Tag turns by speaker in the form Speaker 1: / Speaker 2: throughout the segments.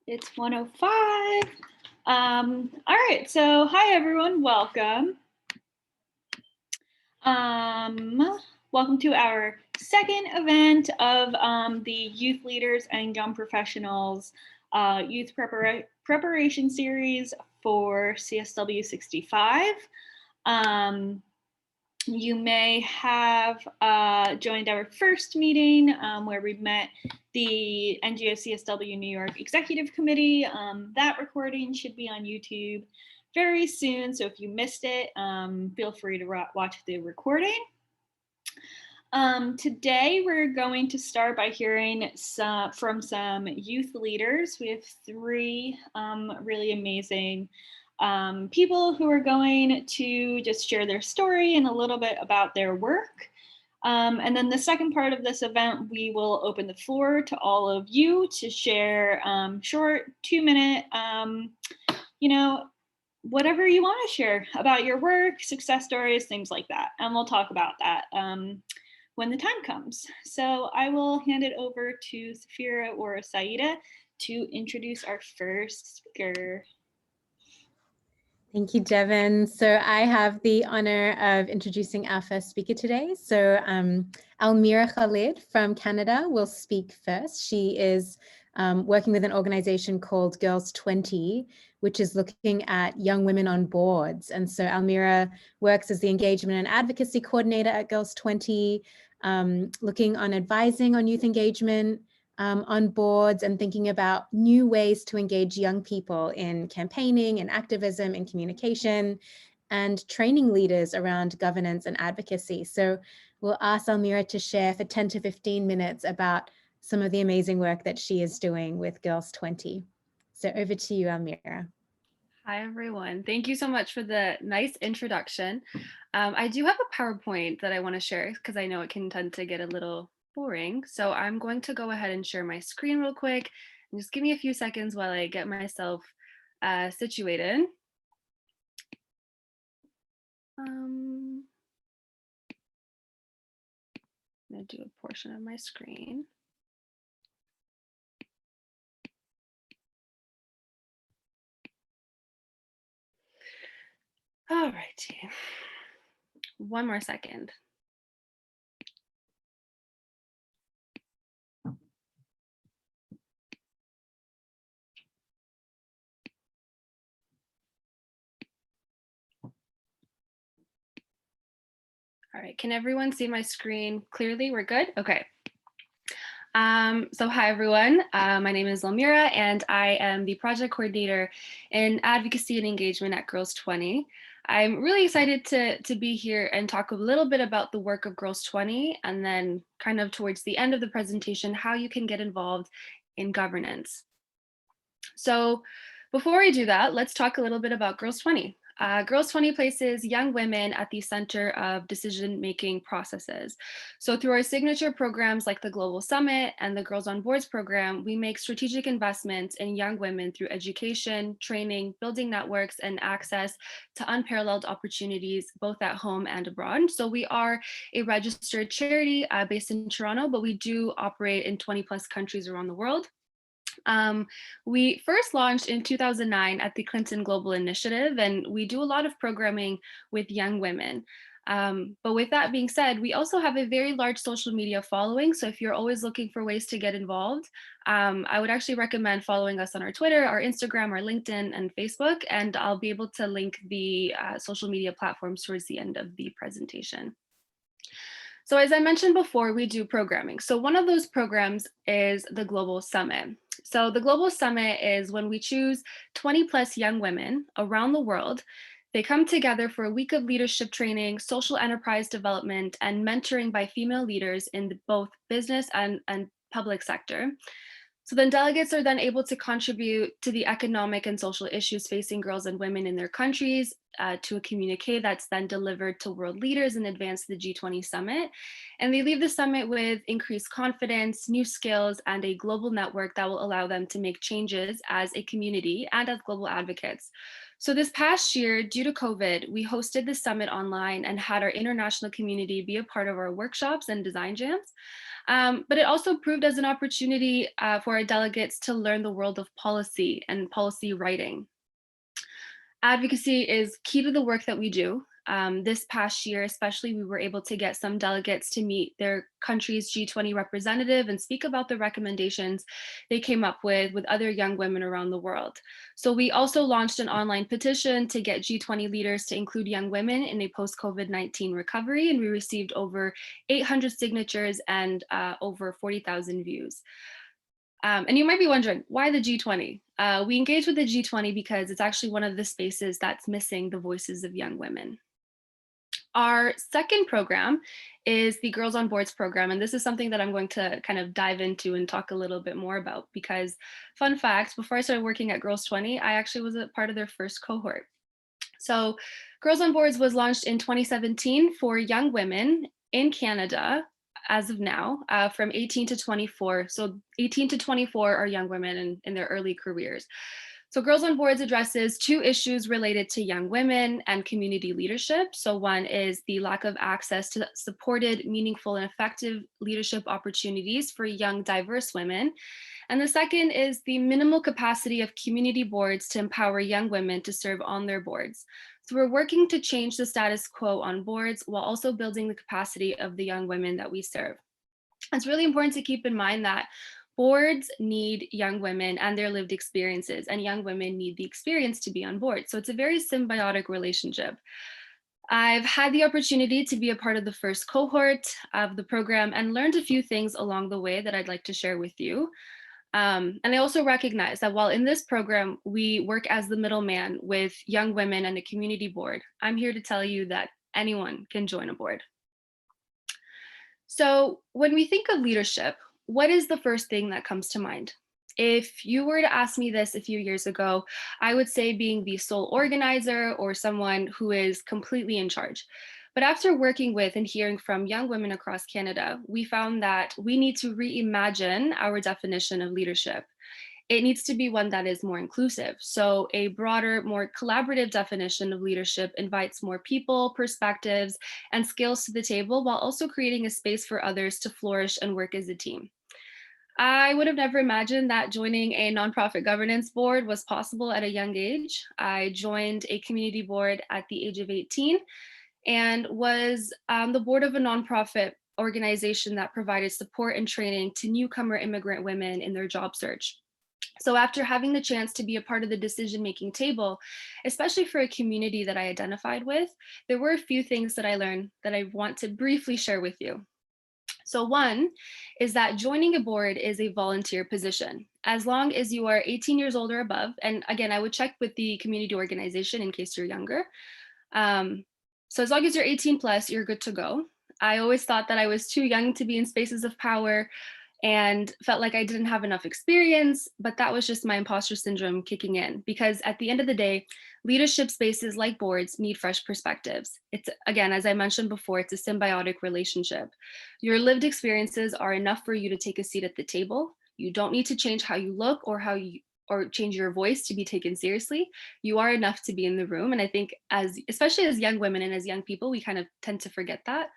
Speaker 1: It's 1:05. All right, so hi everyone, welcome. Welcome to our second event of the Youth Leaders and Young Professionals Youth Preparation Series for CSW 65. You may have joined our first meeting where we met the NGO CSW New York Executive Committee. That recording should be on YouTube very soon, so if you missed it, feel free to watch the recording. Today we're going to start by hearing from some youth leaders. We have three really amazing people who are going to just share their story and a little bit about their work. And then the second part of this event, we will open the floor to all of you to share short 2-minute, whatever you want to share about your work, success stories, things like that. And we'll talk about that when the time comes. So I will hand it over to Safira or Saida to introduce our first speaker.
Speaker 2: Thank you, Devin. So I have the honor of introducing our first speaker today. So Almira Khalid from Canada will speak first. She is working with an organization called Girls 20, which is looking at young women on boards. And so Almira works as the engagement and advocacy coordinator at Girls 20, looking on advising on youth engagement, on boards and thinking about new ways to engage young people in campaigning and activism and communication and training leaders around governance and advocacy. So we'll ask Almira to share for 10 to 15 minutes about some of the amazing work that she is doing with Girls 20. So over to you, Almira.
Speaker 3: Hi, everyone. Thank you so much for the nice introduction. I do have a PowerPoint that I want to share because I know it can tend to get a little boring. So I'm going to go ahead and share my screen real quick and just give me a few seconds while I get myself situated. I'm going to do a portion of my screen. All righty. One more second. All right, can everyone see my screen clearly? We're good? Okay. So hi, everyone. My name is Almira, and I am the project coordinator in advocacy and engagement at Girls 20. I'm really excited to be here and talk a little bit about the work of Girls 20, and then kind of towards the end of the presentation, how you can get involved in governance. So before we do that, let's talk a little bit about Girls 20. Girls 20 places young women at the center of decision-making processes. So through our signature programs like the Global Summit and the Girls on Boards program, we make strategic investments in young women through education, training, building networks, and access to unparalleled opportunities, both at home and abroad. So we are a registered charity based in Toronto, but we do operate in 20+ countries around the world. We first launched in 2009 at the Clinton Global Initiative, and we do a lot of programming with young women. But with that being said, we also have a very large social media following. So if you're always looking for ways to get involved, I would actually recommend following us on our Twitter, our Instagram, our LinkedIn, and Facebook. And I'll be able to link the social media platforms towards the end of the presentation. So as I mentioned before, we do programming. So one of those programs is the Global Summit. So the Global Summit is when we choose 20+ young women around the world. They come together for a week of leadership training, social enterprise development, and mentoring by female leaders in both business and public sector. So then delegates are then able to contribute to the economic and social issues facing girls and women in their countries, to a communique that's then delivered to world leaders and advance the G20 summit. And they leave the summit with increased confidence, new skills, and a global network that will allow them to make changes as a community and as global advocates. So this past year, due to COVID, we hosted the summit online and had our international community be a part of our workshops and design jams. But it also proved as an opportunity for our delegates to learn the world of policy and policy writing. Advocacy is key to the work that we do. This past year, especially, we were able to get some delegates to meet their country's G20 representative and speak about the recommendations they came up with other young women around the world. So we also launched an online petition to get G20 leaders to include young women in a post-COVID-19 recovery, and we received over 800 signatures and over 40,000 views. And you might be wondering, why the G20? We engage with the G20 because it's actually one of the spaces that's missing the voices of young women. Our second program is the Girls on Boards program, and this is something that I'm going to kind of dive into and talk a little bit more about because, fun fact, before I started working at Girls 20, I actually was a part of their first cohort. So Girls on Boards was launched in 2017 for young women in Canada as of now, from 18 to 24. So 18 to 24 are young women in their early careers. So Girls on Boards addresses two issues related to young women and community leadership. So one is the lack of access to supported, meaningful, and effective leadership opportunities for young, diverse women. And the second is the minimal capacity of community boards to empower young women to serve on their boards. So we're working to change the status quo on boards while also building the capacity of the young women that we serve. It's really important to keep in mind that boards need young women and their lived experiences, and young women need the experience to be on board. So it's a very symbiotic relationship. I've had the opportunity to be a part of the first cohort of the program and learned a few things along the way that I'd like to share with you. And I also recognize that while in this program, we work as the middleman with young women and a community board, I'm here to tell you that anyone can join a board. So when we think of leadership, what is the first thing that comes to mind? If you were to ask me this a few years ago, I would say being the sole organizer or someone who is completely in charge. But after working with and hearing from young women across Canada, we found that we need to reimagine our definition of leadership. It needs to be one that is more inclusive. So a broader, more collaborative definition of leadership invites more people, perspectives, and skills to the table while also creating a space for others to flourish and work as a team. I would have never imagined that joining a nonprofit governance board was possible at a young age. I joined a community board at the age of 18 and was the board of a nonprofit organization that provided support and training to newcomer immigrant women in their job search. So after having the chance to be a part of the decision-making table, especially for a community that I identified with, there were a few things that I learned that I want to briefly share with you. So one is that joining a board is a volunteer position. As long as you are 18 years old or above, and again, I would check with the community organization in case you're younger. So as long as you're 18 plus, you're good to go. I always thought that I was too young to be in spaces of power and felt like I didn't have enough experience, but that was just my imposter syndrome kicking in because at the end of the day, leadership spaces like boards need fresh perspectives. It's, again, as I mentioned before, it's a symbiotic relationship. Your lived experiences are enough for you to take a seat at the table. You don't need to change how you look or change your voice to be taken seriously. You are enough to be in the room. And I think especially as young women and as young people, we kind of tend to forget that.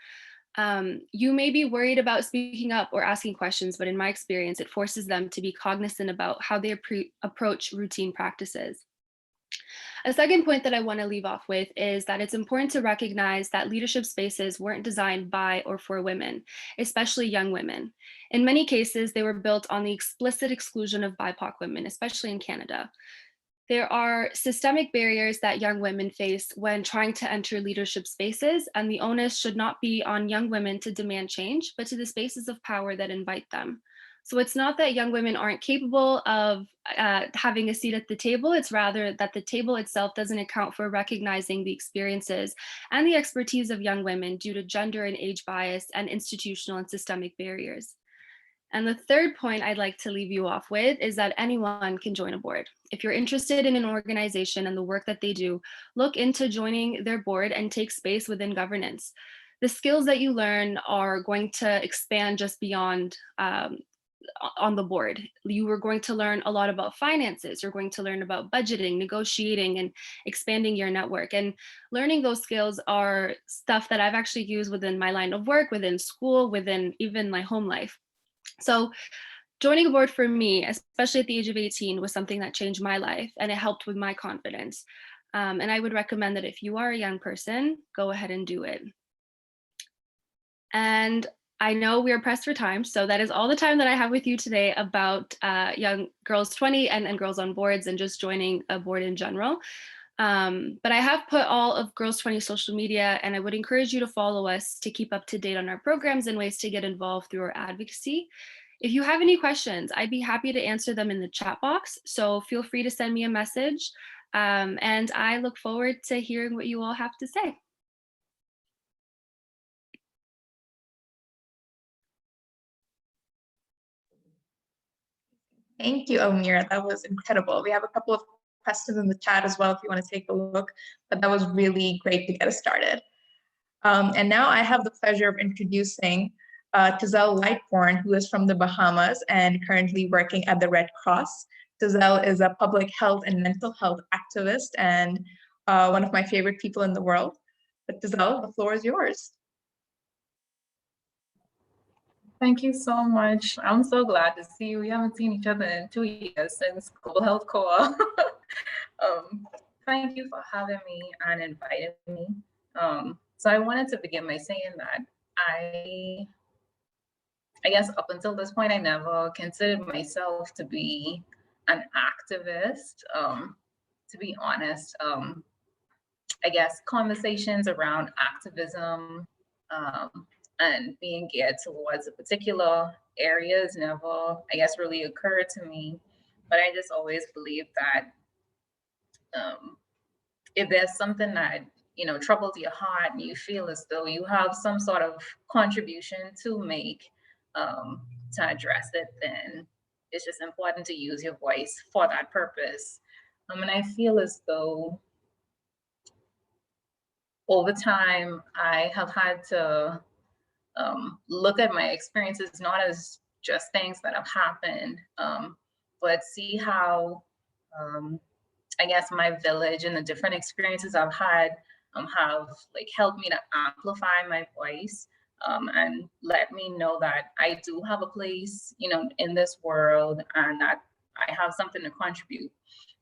Speaker 3: You may be worried about speaking up or asking questions, but in my experience, it forces them to be cognizant about how they approach routine practices. A second point that I want to leave off with is that it's important to recognize that leadership spaces weren't designed by or for women, especially young women. In many cases, they were built on the explicit exclusion of BIPOC women, especially in Canada. There are systemic barriers that young women face when trying to enter leadership spaces, and the onus should not be on young women to demand change, but to the spaces of power that invite them. So it's not that young women aren't capable of having a seat at the table, it's rather that the table itself doesn't account for recognizing the experiences and the expertise of young women due to gender and age bias and institutional and systemic barriers. And the third point I'd like to leave you off with is that anyone can join a board. If you're interested in an organization and the work that they do, look into joining their board and take space within governance. The skills that you learn are going to expand just beyond on the board. You were going to learn a lot about finances. You're going to learn about budgeting, negotiating, and expanding your network. And learning those skills are stuff that I've actually used within my line of work, within school, within even my home life. So joining a board for me, especially at the age of 18, was something that changed my life, and it helped with my confidence. And I would recommend that if you are a young person, go ahead and do it. And I know we are pressed for time, so that is all the time that I have with you today about young girls 20 and girls on boards and just joining a board in general. But I have put all of Girls 20 social media, and I would encourage you to follow us to keep up to date on our programs and ways to get involved through our advocacy. If you have any questions, I'd be happy to answer them in the chat box, so feel free to send me a message. And I look forward to hearing what you all have to say.
Speaker 4: Thank you, Almira. That was incredible. We have a couple of questions in the chat as well if you want to take a look, but that was really great to get us started. And now I have the pleasure of introducing Tizelle Lightborn, who is from the Bahamas and currently working at the Red Cross. Tizelle is a public health and mental health activist and one of my favorite people in the world. But Tizelle, the floor is yours.
Speaker 5: Thank you so much. I'm so glad to see you. We haven't seen each other in 2 years since Global Health Corps. Thank you for having me and inviting me. So I wanted to begin by saying that I guess up until this point, I never considered myself to be an activist. To be honest, I guess conversations around activism and being geared towards a particular areas never, I guess, really occurred to me. But I just always believed that if there's something that, you know, troubles your heart and you feel as though you have some sort of contribution to make to address it, then it's just important to use your voice for that purpose. And I feel as though over time, I have had to look at my experiences not as just things that have happened, but see how, I guess, my village and the different experiences I've had have like helped me to amplify my voice and let me know that I do have a place, you know, in this world and that I have something to contribute.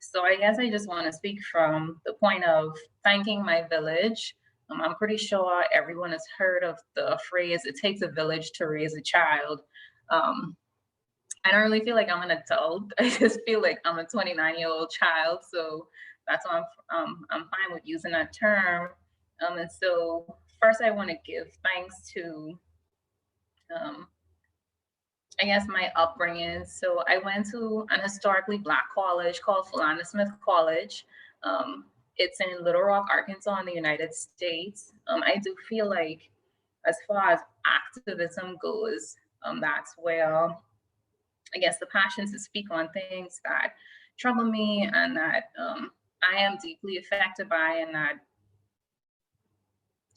Speaker 5: So I guess I just want to speak from the point of thanking my village. I'm pretty sure everyone has heard of the phrase, it takes a village to raise a child. I don't really feel like I'm an adult. I just feel like I'm a 29-year-old child. So that's why I'm fine with using that term. And so first I want to give thanks to, I guess, my upbringing. So I went to an historically Black college called Philander Smith College. It's in Little Rock, Arkansas in the United States. I do feel like as far as activism goes, that's where I guess the passion to speak on things that trouble me and that I am deeply affected by, and that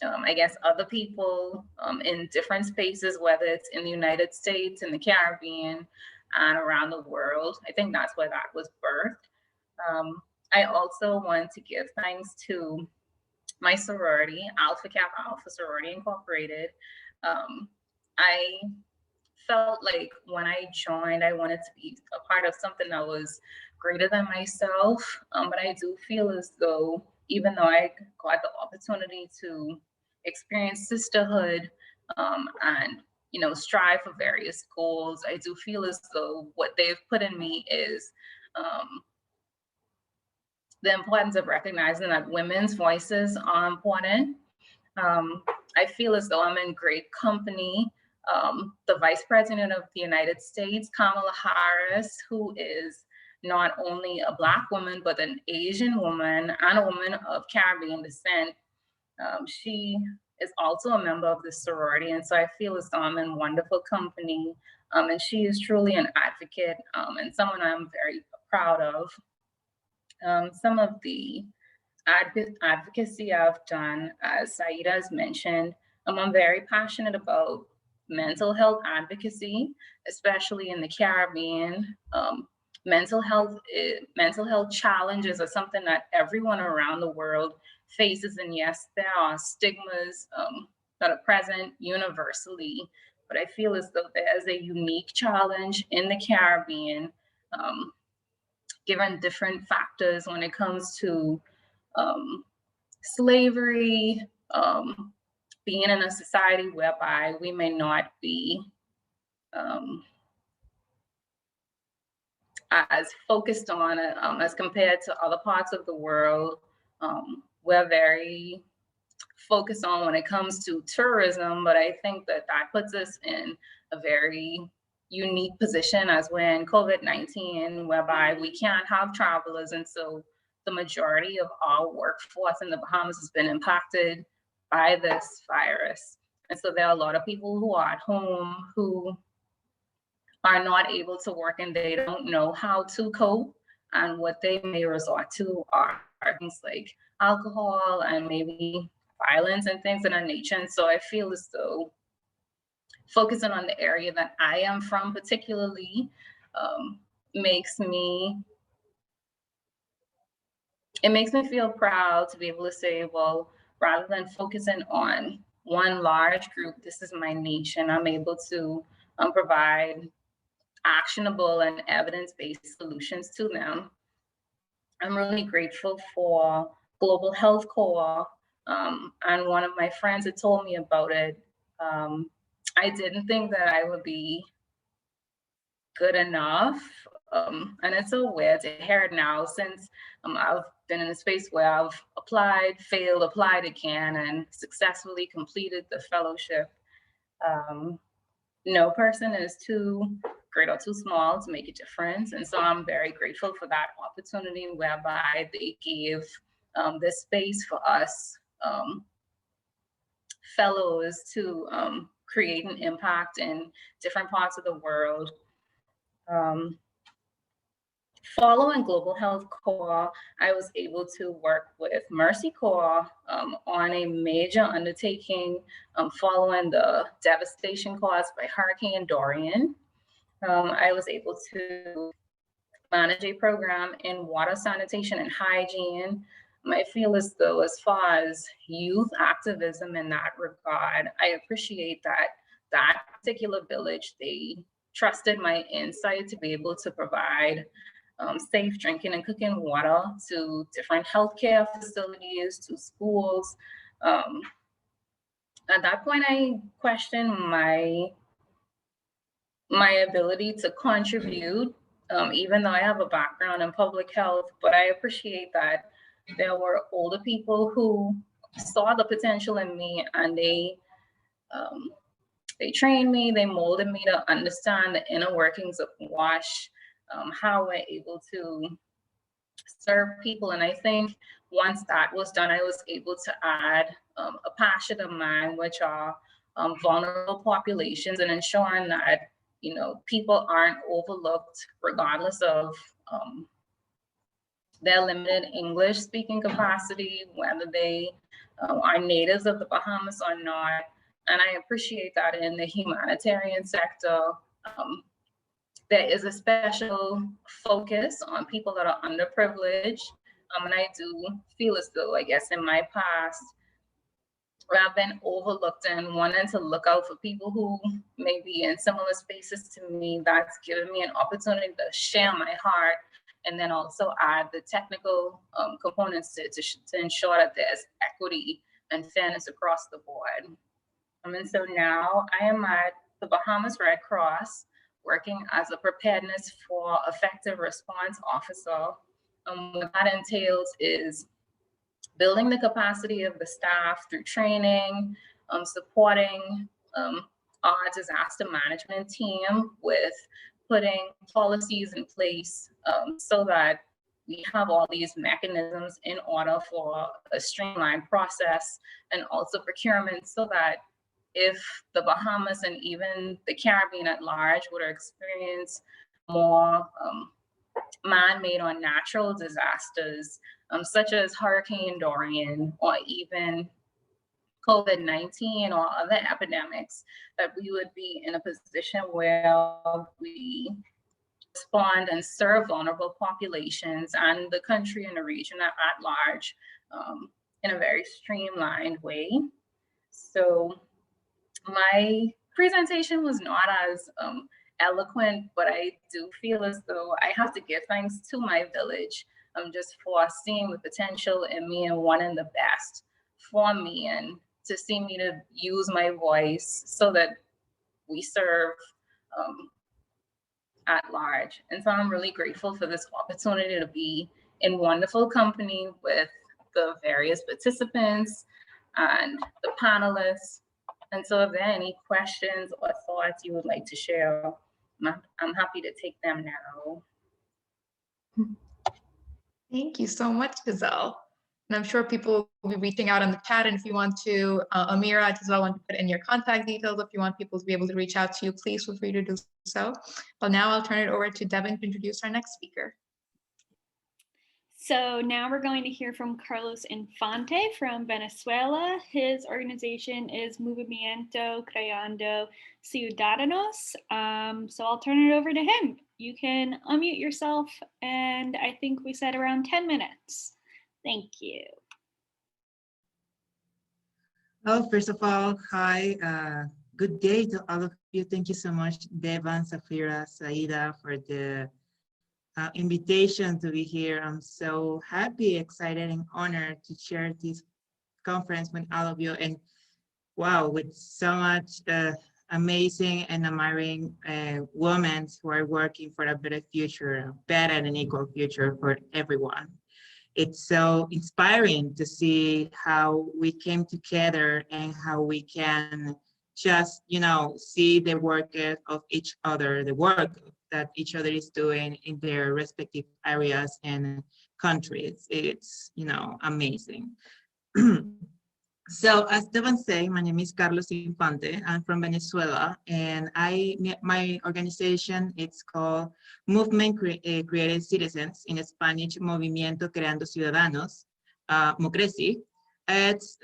Speaker 5: I guess other people in different spaces, whether it's in the United States, in the Caribbean, and around the world, I think that's where that was birthed. I also want to give thanks to my sorority, Alpha Kappa Alpha Sorority Incorporated. I felt like when I joined, I wanted to be a part of something that was greater than myself. But I do feel as though, even though I got the opportunity to experience sisterhood and, you know, strive for various goals, I do feel as though what they've put in me is the importance of recognizing that women's voices are important. I feel as though I'm in great company. The Vice President of the United States, Kamala Harris, who is not only a Black woman, but an Asian woman and a woman of Caribbean descent. She is also a member of the sorority. And so I feel as though I'm in wonderful company. And she is truly an advocate and someone I'm very proud of. Some of the advocacy I've done, as Saida has mentioned, I'm very passionate about mental health advocacy, especially in the Caribbean. Mental health challenges are something that everyone around the world faces, and yes, there are stigmas that are present universally, but I feel as though there's a unique challenge in the Caribbean, given different factors when it comes to slavery, being in a society whereby we may not be as focused on it as compared to other parts of the world. We're very focused on when it comes to tourism, but I think that that puts us in a very unique position as we're in COVID-19, whereby we can't have travelers. And so the majority of our workforce in the Bahamas has been impacted by this virus. And so there are a lot of people who are at home who are not able to work and they don't know how to cope. And what they may resort to are things like alcohol and maybe violence and things of that nature. And so I feel as though focusing on the area that I am from particularly makes me feel proud to be able to say, well, rather than focusing on one large group, this is my nation, I'm able to provide actionable and evidence-based solutions to them. I'm really grateful for Global Health Corps, and one of my friends had told me about it. I didn't think that I would be good enough, and it's so weird to hear it now since I've been in a space where I've applied, failed, applied again, and successfully completed the fellowship. No person is too great or too small to make a difference. And so I'm very grateful for that opportunity whereby they gave this space for us fellows to create an impact in different parts of the world. Following Global Health Corps, I was able to work with Mercy Corps on a major undertaking following the devastation caused by Hurricane Dorian. I was able to manage a program in water sanitation and hygiene. I feel as though as far as youth activism in that regard, I appreciate that that particular village, they trusted my insight to be able to provide safe drinking and cooking water to different healthcare facilities, to schools. At that point, I questioned my ability to contribute, even though I have a background in public health, but I appreciate that there were older people who saw the potential in me, and they trained me, they molded me to understand the inner workings of WASH, how we're able to serve people. And I think once that was done, I was able to add a passion of mine, which are vulnerable populations, and ensuring that people aren't overlooked regardless of their limited English speaking capacity, whether they are natives of the Bahamas or not. And I appreciate that in the humanitarian sector, there is a special focus on people that are underprivileged. And I do feel as though, I guess, in my past, where I've been overlooked and wanting to look out for people who may be in similar spaces to me, that's given me an opportunity to share my heart, and then also add the technical components to ensure that there's equity and fairness across the board. And so now I am at the Bahamas Red Cross, working as a preparedness for effective response officer. What that entails is building the capacity of the staff through training, supporting our disaster management team with putting policies in place so that we have all these mechanisms in order for a streamlined process, and also procurement so that if the Bahamas and even the Caribbean at large would experience more man-made or natural disasters, such as Hurricane Dorian or even COVID-19 or other epidemics, that we would be in a position where we respond and serve vulnerable populations and the country and the region at large in a very streamlined way. So my presentation was not as eloquent, but I do feel as though I have to give thanks to my village just for seeing the potential in me and wanting the best for me, and to see me to use my voice so that we serve at large. And so I'm really grateful for this opportunity to be in wonderful company with the various participants and the panelists. And so if there are any questions or thoughts you would like to share, I'm happy to take them now.
Speaker 4: Thank you so much, Giselle. And I'm sure people will be reaching out on the chat. And if you want to, Amira, Giselle, want to put in your contact details. If you want people to be able to reach out to you, please feel free to do so. But now I'll turn it over to Devin to introduce our next speaker.
Speaker 1: So now we're going to hear from Carlos Infante from Venezuela. His organization is Movimiento Creando Ciudadanos. So I'll turn it over to him. You can unmute yourself, and I think we said around 10 minutes. Thank you.
Speaker 6: Well, first of all, hi, good day to all of you. Thank you so much, Devan, Safira, Saida, for the invitation to be here. I'm so happy, excited, and honored to share this conference with all of you. And wow, with so much amazing and admiring women who are working for a better future, a better and equal future for everyone. It's so inspiring to see how we came together and how we can just, see the work of each other, the work that each other is doing in their respective areas and countries. It's, amazing. So as Devan said, my name is Carlos Infante. I'm from Venezuela, and my organization, it's called Movement Created Citizens, in Spanish, Movimiento Creando Ciudadanos, Mocreci. It's,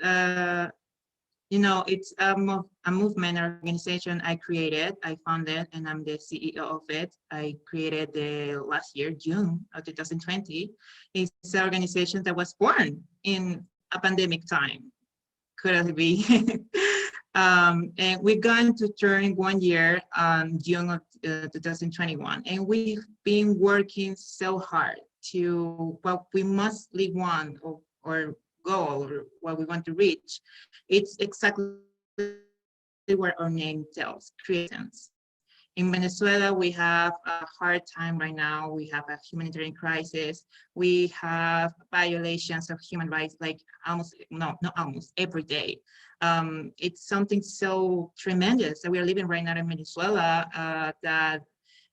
Speaker 6: it's a movement organization I created, I founded, and I'm the CEO of it. I created the last year, June of 2020. It's an organization that was born in a pandemic time. Could it be? And we're going to turn 1 year on June of 2021. And we've been working so hard to what we mostly want or goal or what we want to reach. It's exactly what our name tells, creations. In Venezuela, we have a hard time right now. We have a humanitarian crisis. We have violations of human rights, like not almost every day. It's something so tremendous that we are living right now in Venezuela that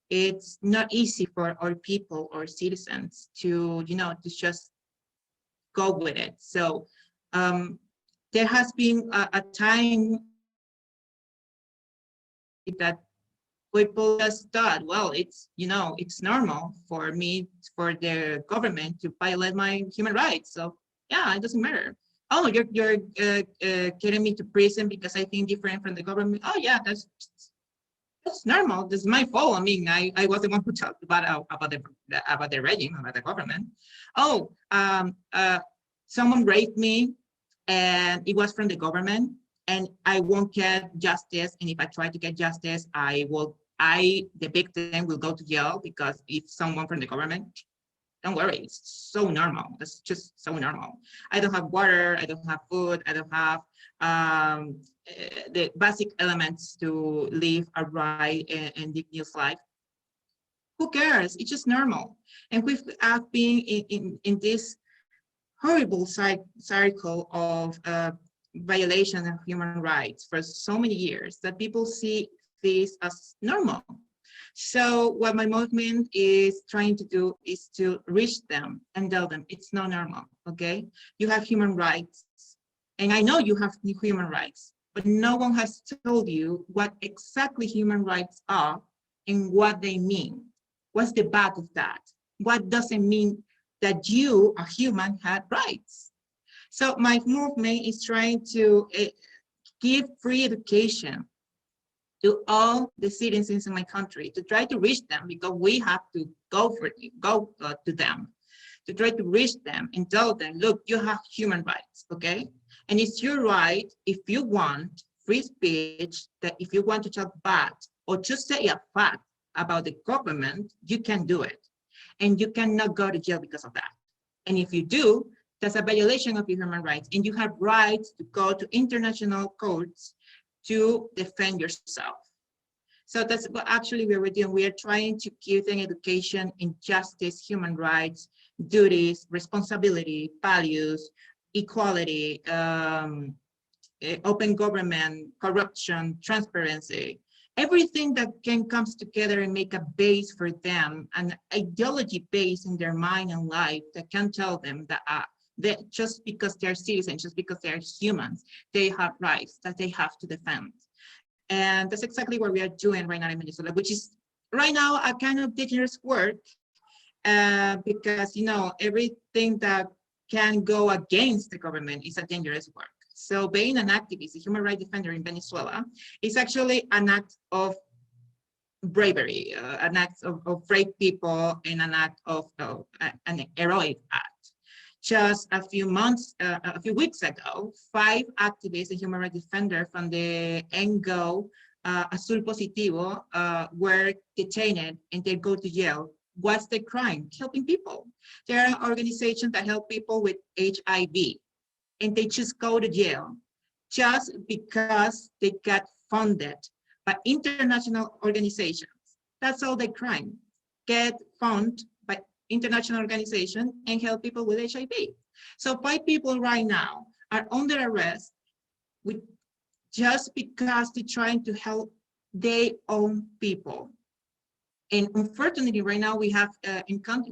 Speaker 6: it's not easy for our people or citizens to, to just go with it. So there has been a time that people just thought, well, it's, it's normal for the government to violate my human rights. So yeah, it doesn't matter. Oh, you're getting me to prison because I think different from the government. Oh yeah, that's normal. This is my fault. I mean, I was the one who talked about the regime, about the government. Oh, someone raped me and it was from the government and I won't get justice. And if I try to get justice, the victim will go to jail because it's someone from the government. Don't worry, it's so normal. It's just so normal. I don't have water, I don't have food, I don't have the basic elements to live a right and dignified life. Who cares? It's just normal. And we've been in this horrible cycle of violation of human rights for so many years that people see this as normal. So what my movement is trying to do is to reach them and tell them it's not normal, okay? You have human rights, and I know you have human rights, but no one has told you what exactly human rights are and what they mean. What's the back of that? What does it mean that you, a human, had rights? So my movement is trying to give free education to all the citizens in my country, to try to reach them, because we have to go to them, to try to reach them and tell them, look, you have human rights, okay? And it's your right, if you want free speech, that if you want to talk bad or just say a fact about the government, you can do it. And you cannot go to jail because of that. And if you do, that's a violation of your human rights. And you have rights to go to international courts to defend yourself. So that's what actually we're doing. We are trying to give them education in justice, human rights, duties, responsibility, values, equality, open government, corruption, transparency, everything that can come together and make a base for them, an ideology base in their mind and life that can tell them that just because they're citizens, just because they're humans, they have rights that they have to defend. And that's exactly what we are doing right now in Venezuela, which is right now a kind of dangerous work because, you know, everything that can go against the government is a dangerous work. So being an activist, a human rights defender in Venezuela, is actually an act of bravery, an act of brave people, and an act of an heroic act. Just a few weeks ago, 5 activists and human rights defenders from the NGO Azul Positivo were detained and they go to jail. What's the crime? Helping people. They're an organization that help people with HIV, and they just go to jail just because they got funded by international organizations. That's all the crime. Get funded by international organization and help people with HIV. So 5 people right now are under arrest just because they're trying to help their own people. And unfortunately, right now we have come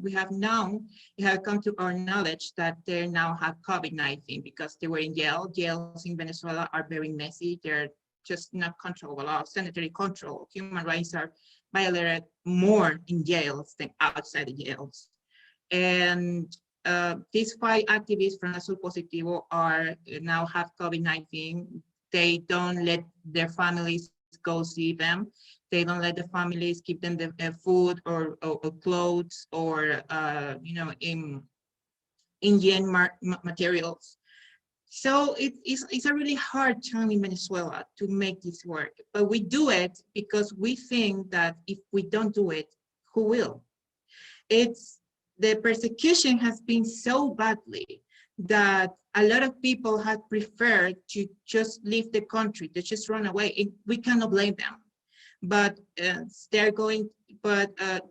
Speaker 6: to our knowledge that they now have COVID-19 because they were in jail. Jails in Venezuela are very messy. They're just not controllable. Sanitary control, human rights are violated more in jails than outside the jails. And these 5 activists from Azul Positivo now have COVID-19. They don't let their families go see them. They don't let the families give them the food or clothes or hygiene materials. So it's a really hard time in Venezuela to make this work, but we do it because we think that if we don't do it, who will? The persecution has been so badly that a lot of people have preferred to just leave the country, to just run away, and we cannot blame them. But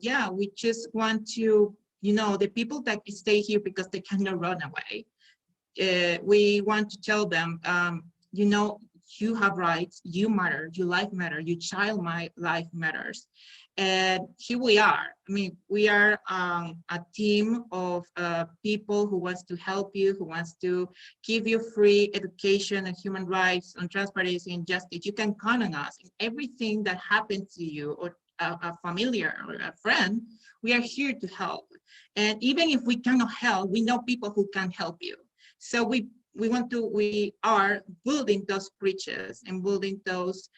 Speaker 6: yeah, we just want to, the people that stay here because they cannot run away, we want to tell them, you have rights, you matter, your life matters, your child life matters. And here we are. I mean, we are a team of people who wants to help you, who wants to give you free education and human rights and transparency and justice. You can count on us. In everything that happens to you or a familiar or a friend, we are here to help. And even if we cannot help, we know people who can help you. So we are building those bridges and building those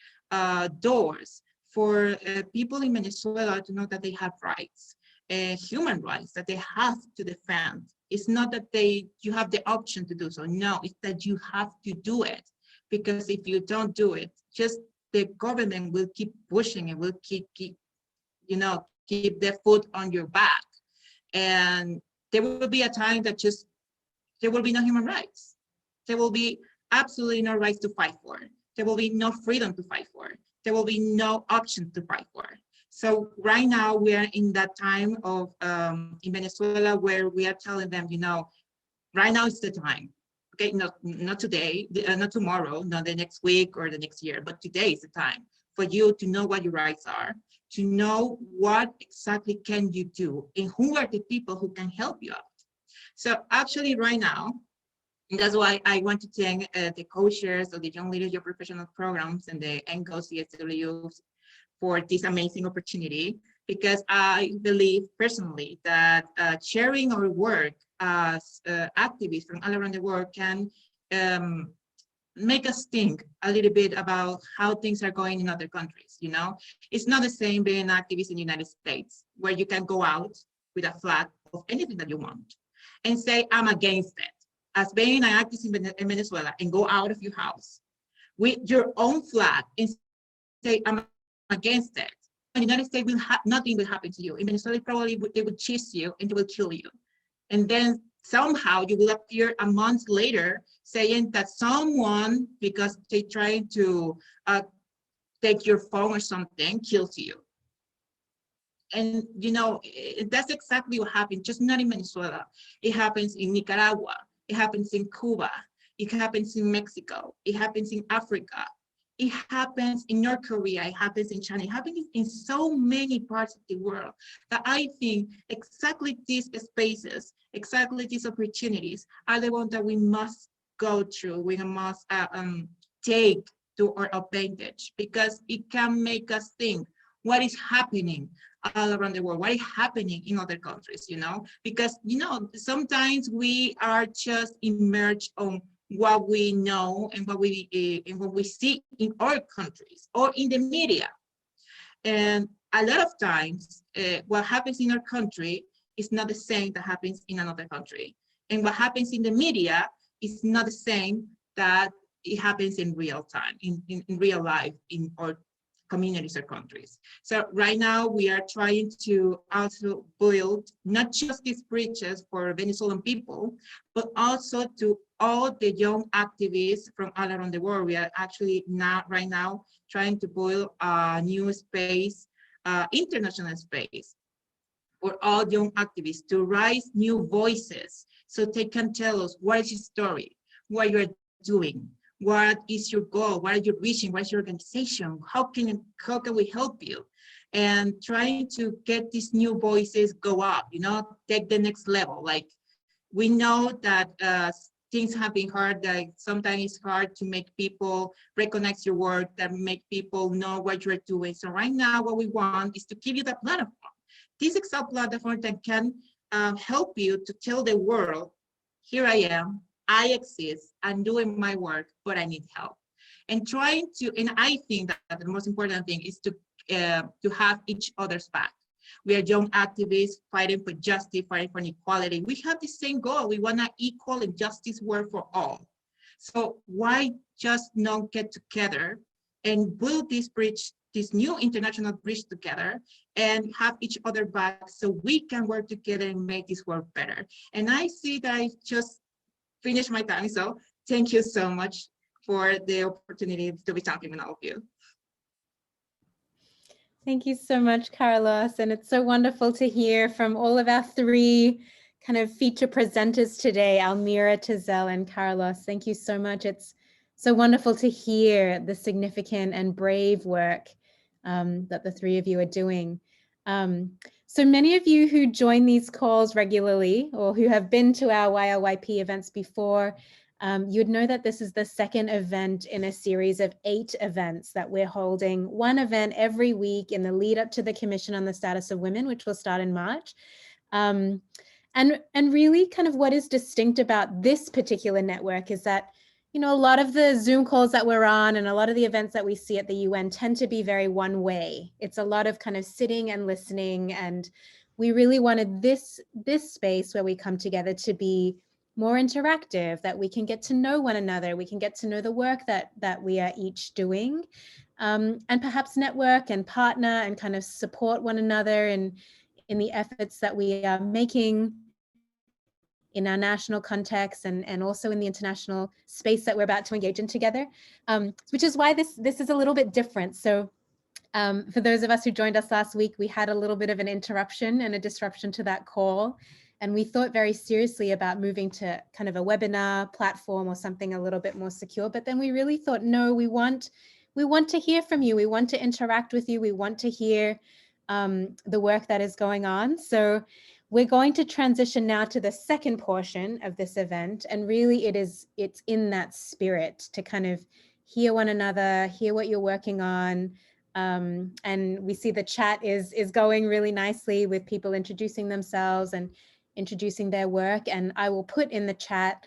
Speaker 6: doors for people in Venezuela to know that they have rights, human rights that they have to defend. It's not that you have the option to do so. No, it's that you have to do it. Because if you don't do it, just the government will keep pushing and will keep the foot on your back. And there will be a time that there will be no human rights. There will be absolutely no rights to fight for. There will be no freedom to fight for. There will be no option to fight for. So right now we are in that time of in Venezuela where we are telling them, right now is the time. Okay, not today, not tomorrow, not the next week or the next year, but today is the time for you to know what your rights are, to know what exactly can you do, and who are the people who can help you out. So actually right now, and that's why I want to thank the co-chairs of the Young Leadership Professional Programs and the NGO CSWs for this amazing opportunity because I believe personally that sharing our work as activists from all around the world can make us think a little bit about how things are going in other countries. You know, it's not the same being an activist in the United States, where you can go out with a flag of anything that you want and say, I'm against it, as being an activist in Venezuela and go out of your house with your own flag and say, I'm against it. In the United States, nothing will happen to you. In Venezuela, probably they will chase you and they will kill you. And then somehow you will appear a month later saying that someone, because they trying to take your phone or something, kills you. And you know, that's exactly what happened, just not in Venezuela. It happens in Nicaragua, it happens in Cuba, it happens in Mexico, it happens in Africa, it happens in North Korea, it happens in China, it happens in so many parts of the world that I think exactly these spaces, exactly these opportunities are the ones that we must go through, we must take to our advantage, because it can make us think what is happening all around the world, what is happening in other countries, you know, because, you know, sometimes we are just immersed on what we know and what we see in our countries or in the media. And a lot of times, what happens in our country is not the same that happens in another country. And what happens in the media is not the same that it happens in real time, in real life, in our communities or countries. So right now we are trying to also build not just these bridges for Venezuelan people, but also to all the young activists from all around the world. We are actually right now trying to build a new space, international space for all young activists to raise new voices so they can tell us what is your story, what you're doing, what is your goal, what are you reaching, what is your organization, how can we help you? And trying to get these new voices go up, you know, take the next level. Like, we know that things have been hard, like sometimes it's hard to make people recognize your work, that make people know what you're doing. So right now what we want is to give you that platform. This exact platform that can help you to tell the world, here I am, I exist, I'm doing my work, but I need help. And trying to, and I think that the most important thing is to have each other's back. We are young activists fighting for justice, fighting for equality. We have the same goal. We want an equal and justice world for all. So why just not get together and build this bridge, this new international bridge together, and have each other back so we can work together and make this world better. And I see that I just finished my time. So thank you so much for the opportunity to be talking with all of you.
Speaker 2: Thank you so much, Carlos. And it's so wonderful to hear from all of our three kind of feature presenters today, Almira, Tizel, and Carlos. Thank you so much. It's so wonderful to hear the significant and brave work that the three of you are doing. So many of you who join these calls regularly or who have been to our YLYP events before, you'd know that this is the second event in a series of 8 events that we're holding, one event every week in the lead up to the Commission on the Status of Women, which will start in March. And really kind of what is distinct about this particular network is that, you know, a lot of the Zoom calls that we're on and a lot of the events that we see at the UN tend to be very one way. It's a lot of kind of sitting and listening. And we really wanted this space where we come together to be more interactive, that we can get to know one another, we can get to know the work that we are each doing, and perhaps network and partner and kind of support one another in the efforts that we are making in our national context and also in the international space that we're about to engage in together, which is why this is a little bit different. So for those of us who joined us last week, we had a little bit of an interruption and a disruption to that call. And we thought very seriously about moving to kind of a webinar platform or something a little bit more secure. But then we really thought, no, we want to hear from you. We want to interact with you. We want to hear the work that is going on. So we're going to transition now to the second portion of this event. And really it's in that spirit to kind of hear one another, hear what you're working on, And we see the chat is going really nicely with people introducing themselves and introducing their work. And I will put in the chat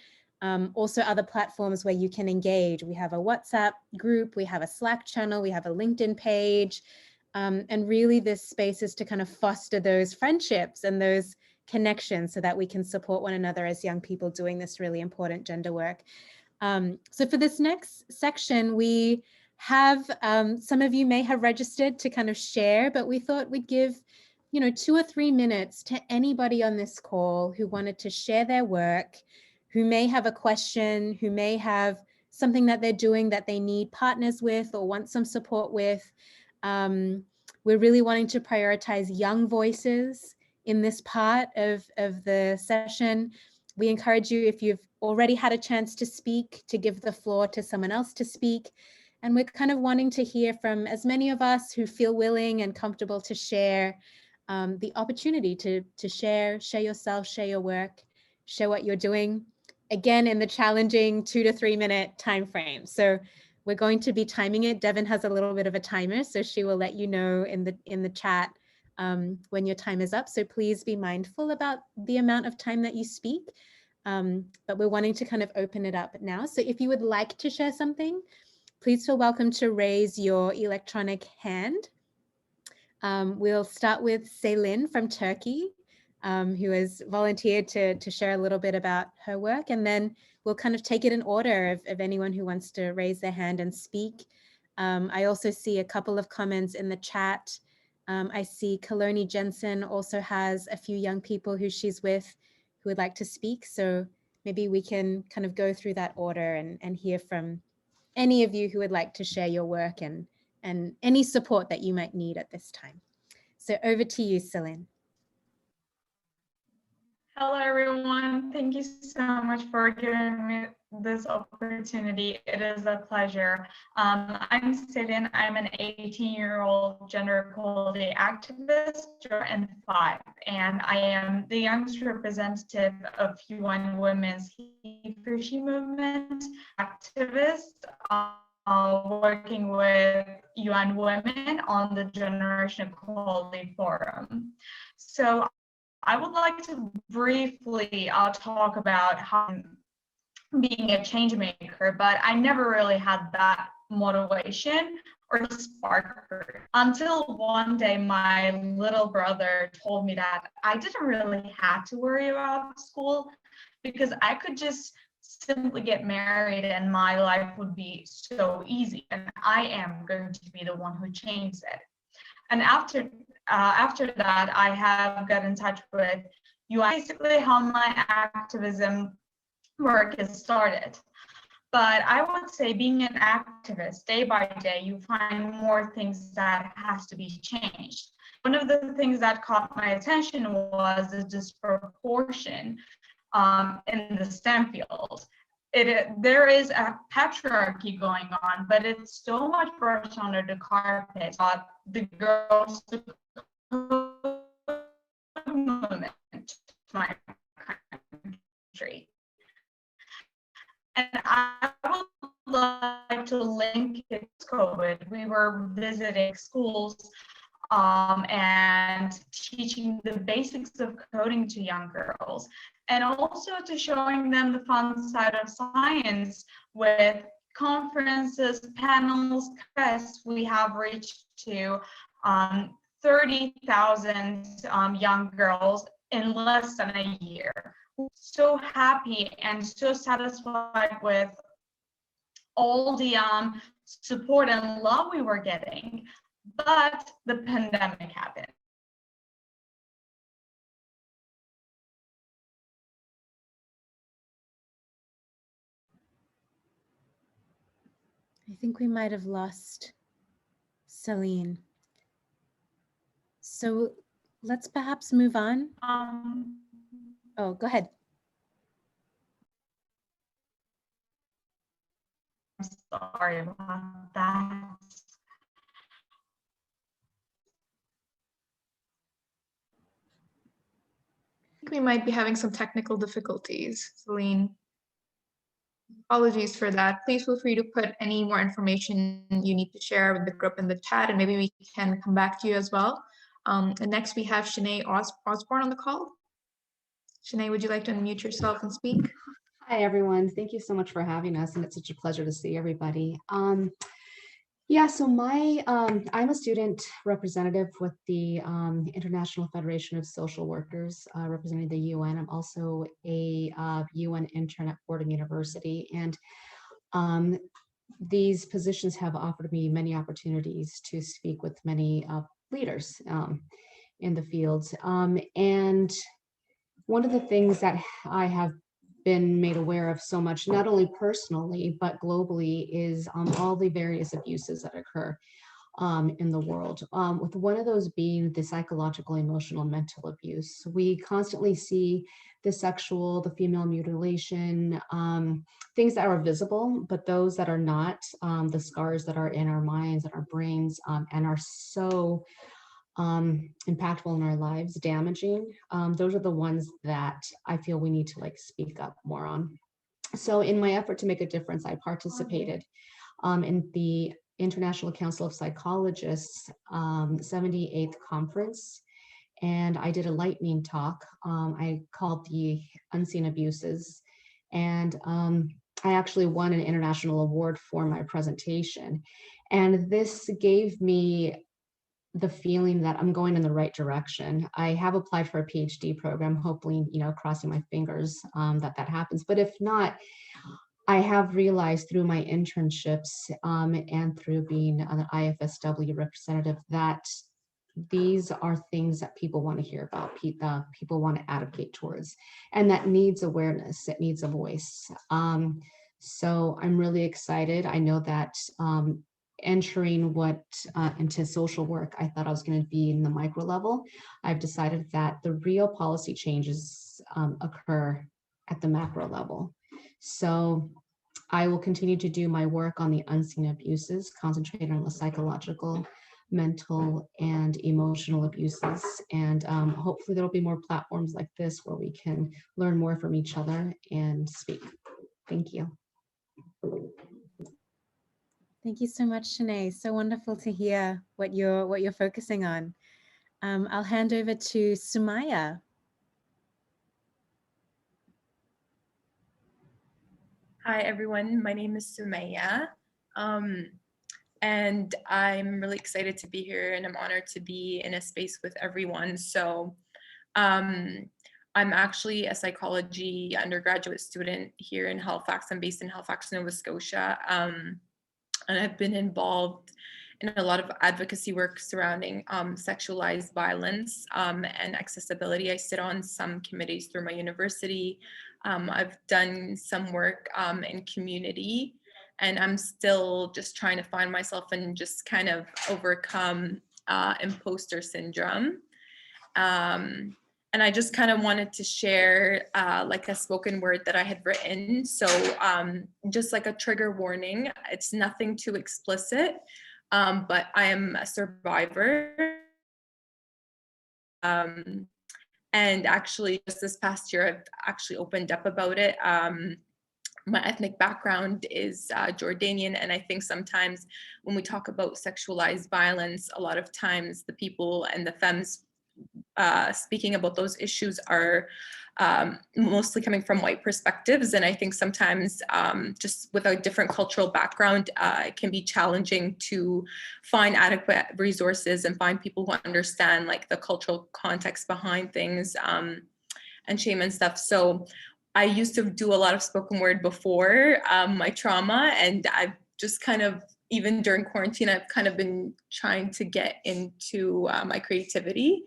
Speaker 2: also other platforms where you can engage. We have a WhatsApp group, we have a Slack channel, we have a LinkedIn page. And really this space is to kind of foster those friendships and those connections so that we can support one another as young people doing this really important gender work. So for this next section, we have, some of you may have registered to kind of share, but we thought we'd give, 2 or 3 minutes to anybody on this call who wanted to share their work, who may have a question, who may have something that they're doing that they need partners with or want some support with. We're really wanting to prioritize young voices in this part of the session. We encourage you, if you've already had a chance to speak, to give the floor to someone else to speak. And we're kind of wanting to hear from as many of us who feel willing and comfortable to share the opportunity to share yourself, share your work, share what you're doing. Again, in the challenging 2 to 3 minute time frame. So we're going to be timing it. Devin has a little bit of a timer, so she will let you know in the chat when your time is up. So please be mindful about the amount of time that you speak. But we're wanting to kind of open it up now. So if you would like to share something, please feel welcome to raise your electronic hand. We'll start with Selin from Turkey, who has volunteered to share a little bit about her work, and then we'll kind of take it in order of anyone who wants to raise their hand and speak. I also see a couple of comments in the chat. I see Kaloni Jensen also has a few young people who she's with who would like to speak. So maybe we can kind of go through that order and hear from any of you who would like to share your work and any support that you might need at this time. So over to you, Selin.
Speaker 4: Hello, everyone. Thank you so much for giving me this opportunity. It is a pleasure. I'm Selin. I'm an 18-year-old gender equality activist and 5, and I am the youngest representative of UN Women's He for She movement activist, working with UN Women on the Generation Equality Forum. So I would like to briefly talk about how being a change maker, but I never really had that motivation or spark until one day my little brother told me that I didn't really have to worry about school because I could just simply get married and my life would be so easy, and I am going to be the one who changes it. And after that, I have got in touch with you. Basically, how my activism work is started. But I would say, being an activist, day by day, you find more things that has to be changed. One of the things that caught my attention was the disproportion in the STEM field. There is a patriarchy going on, but it's so much brushed under the carpet. The girls movement to my country. And I would like to link it to COVID. We were visiting schools and teaching the basics of coding to young girls, and also to showing them the fun side of science with conferences, panels, quests. We have reached to 30,000 young girls in less than a year. So happy and so satisfied with all the support and love we were getting, but the pandemic happened.
Speaker 2: I think we might have lost Selin. So let's perhaps move on. Oh, go ahead.
Speaker 4: I'm sorry about that.
Speaker 7: We might be having some technical difficulties, Celine.
Speaker 4: Apologies for that. Please feel free to put any more information you need to share with the group in the chat, and maybe we can come back to you as well. And next we have Shanae Osborne on the call. Shanae, would you like to unmute yourself and speak?
Speaker 7: Hi, everyone. Thank you so much for having us, and it's such a pleasure to see everybody. Yeah, so I'm a student representative with the International Federation of Social Workers, representing the UN. I'm also a UN intern at Fordham University, and these positions have offered me many opportunities to speak with many leaders in the field. And one of the things that I have been made aware of so much, not only personally, but globally, is all the various abuses that occur in the world. With one of those being the psychological, emotional, mental abuse. We constantly see the sexual, the female mutilation, things that are visible, but those that are not, the scars that are in our minds and our brains, and are so impactful in our lives, damaging. Those are the ones that I feel we need to speak up more on. So in my effort to make a difference, I participated in the International Council of Psychologists 78th conference, and I did a lightning talk. I called the Unseen Abuses, and I actually won an international award for my presentation. And this gave me the feeling that I'm going in the right direction. I have applied for a PhD program, hopefully, crossing my fingers that happens. But if not, I have realized through my internships and through being an IFSW representative that these are things that people want to hear about, people want to advocate towards, and that needs awareness, it needs a voice. So I'm really excited. I know that entering into social work, I thought I was going to be in the micro level. I've decided that the real policy changes occur at the macro level. So I will continue to do my work on the unseen abuses, concentrating on the psychological, mental, and emotional abuses. And hopefully there'll be more platforms like this where we can learn more from each other and speak. Thank you.
Speaker 2: Thank you so much, Shanae. So wonderful to hear what you're focusing on. I'll hand over to Sumaya.
Speaker 8: Hi, everyone. My name is Sumaya, and I'm really excited to be here, and I'm honored to be in a space with everyone. So I'm actually a psychology undergraduate student here in Halifax. I'm based in Halifax, Nova Scotia, and I've been involved in a lot of advocacy work surrounding sexualized violence and accessibility. I sit on some committees through my university. I've done some work in community, and I'm still just trying to find myself and just kind of overcome imposter syndrome. And I just kind of wanted to share like a spoken word that I had written. So just like a trigger warning, it's nothing too explicit, but I am a survivor. And actually just this past year, I've actually opened up about it. My ethnic background is Jordanian, and I think sometimes when we talk about sexualized violence, a lot of times the people and the femmes speaking about those issues are mostly coming from white perspectives. And I think sometimes just with a different cultural background, it can be challenging to find adequate resources and find people who understand like the cultural context behind things and shame and stuff. So I used to do a lot of spoken word before my trauma, and I've just kind of, even during quarantine, I've kind of been trying to get into my creativity.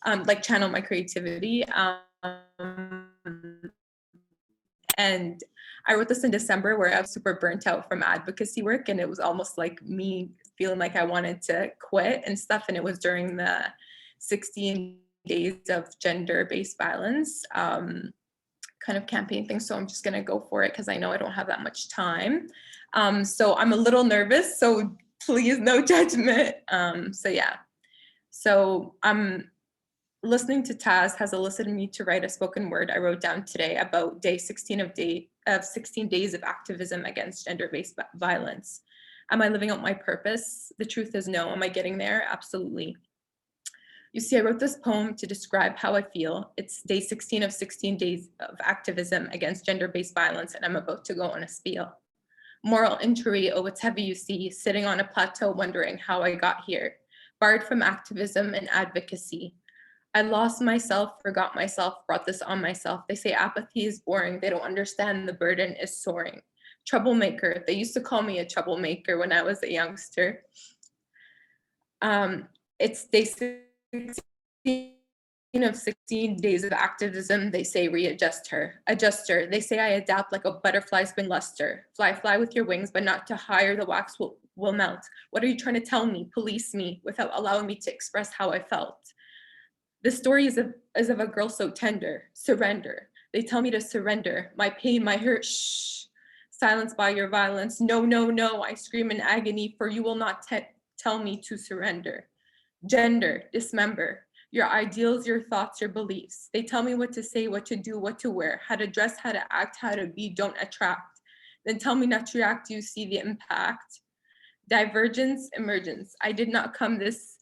Speaker 8: Like channel my creativity. And I wrote this in December where I was super burnt out from advocacy work, and it was almost like me feeling like I wanted to quit and stuff. And it was during the 16 days of gender-based violence kind of campaign thing. So I'm just gonna go for it because I know I don't have that much time. So I'm a little nervous, so please no judgment. So yeah, so I'm listening to Taz has elicited me to write a spoken word I wrote down today about day 16 of of 16 days of activism against gender-based violence. Am I living out my purpose? The truth is no. Am I getting there? Absolutely. You see, I wrote this poem to describe how I feel. It's day 16 of 16 days of activism against gender-based violence, and I'm about to go on a spiel. Moral injury, oh, it's heavy, you see, sitting on a plateau wondering how I got here, barred from activism and advocacy. I lost myself, forgot myself, brought this on myself. They say apathy is boring. They don't understand the burden is soaring. Troublemaker, they used to call me a troublemaker when I was a youngster. It's day 16 of 16 days of activism. They say readjust her, adjust her. They say I adapt like a butterfly spin luster. Fly with your wings, but not to higher, the wax will melt. What are you trying to tell me? Police me without allowing me to express how I felt. The story is of a girl so tender. Surrender. They tell me to surrender. My pain, my hurt, shh. Silenced by your violence. No, no, no. I scream in agony, for you will not tell me to surrender. Gender, dismember. Your ideals, your thoughts, your beliefs. They tell me what to say, what to do, what to wear, how to dress, how to act, how to be, don't attract. Then tell me not to react. Do you see the impact? Divergence, emergence. I did not come this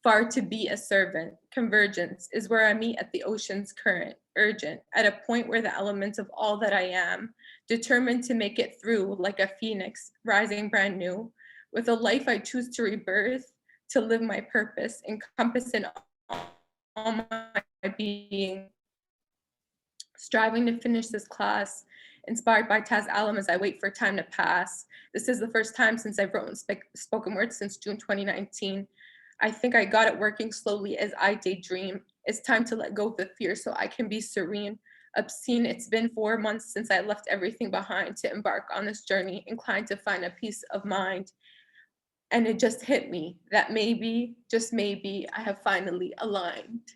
Speaker 8: far to be a servant. Convergence is where I meet at the ocean's current, urgent, at a point where the elements of all that I am, determined to make it through like a phoenix, rising brand new, with a life I choose to rebirth, to live my purpose, encompassing all my being, striving to finish this class, inspired by Taz Alum as I wait for time to pass. This is the first time since I've written spoken word since June 2019. I think I got it working slowly as I daydream. It's time to let go of the fear so I can be serene. Obscene, it's been 4 months since I left everything behind to embark on this journey, inclined to find a peace of mind. And it just hit me that maybe, just maybe, I have finally aligned.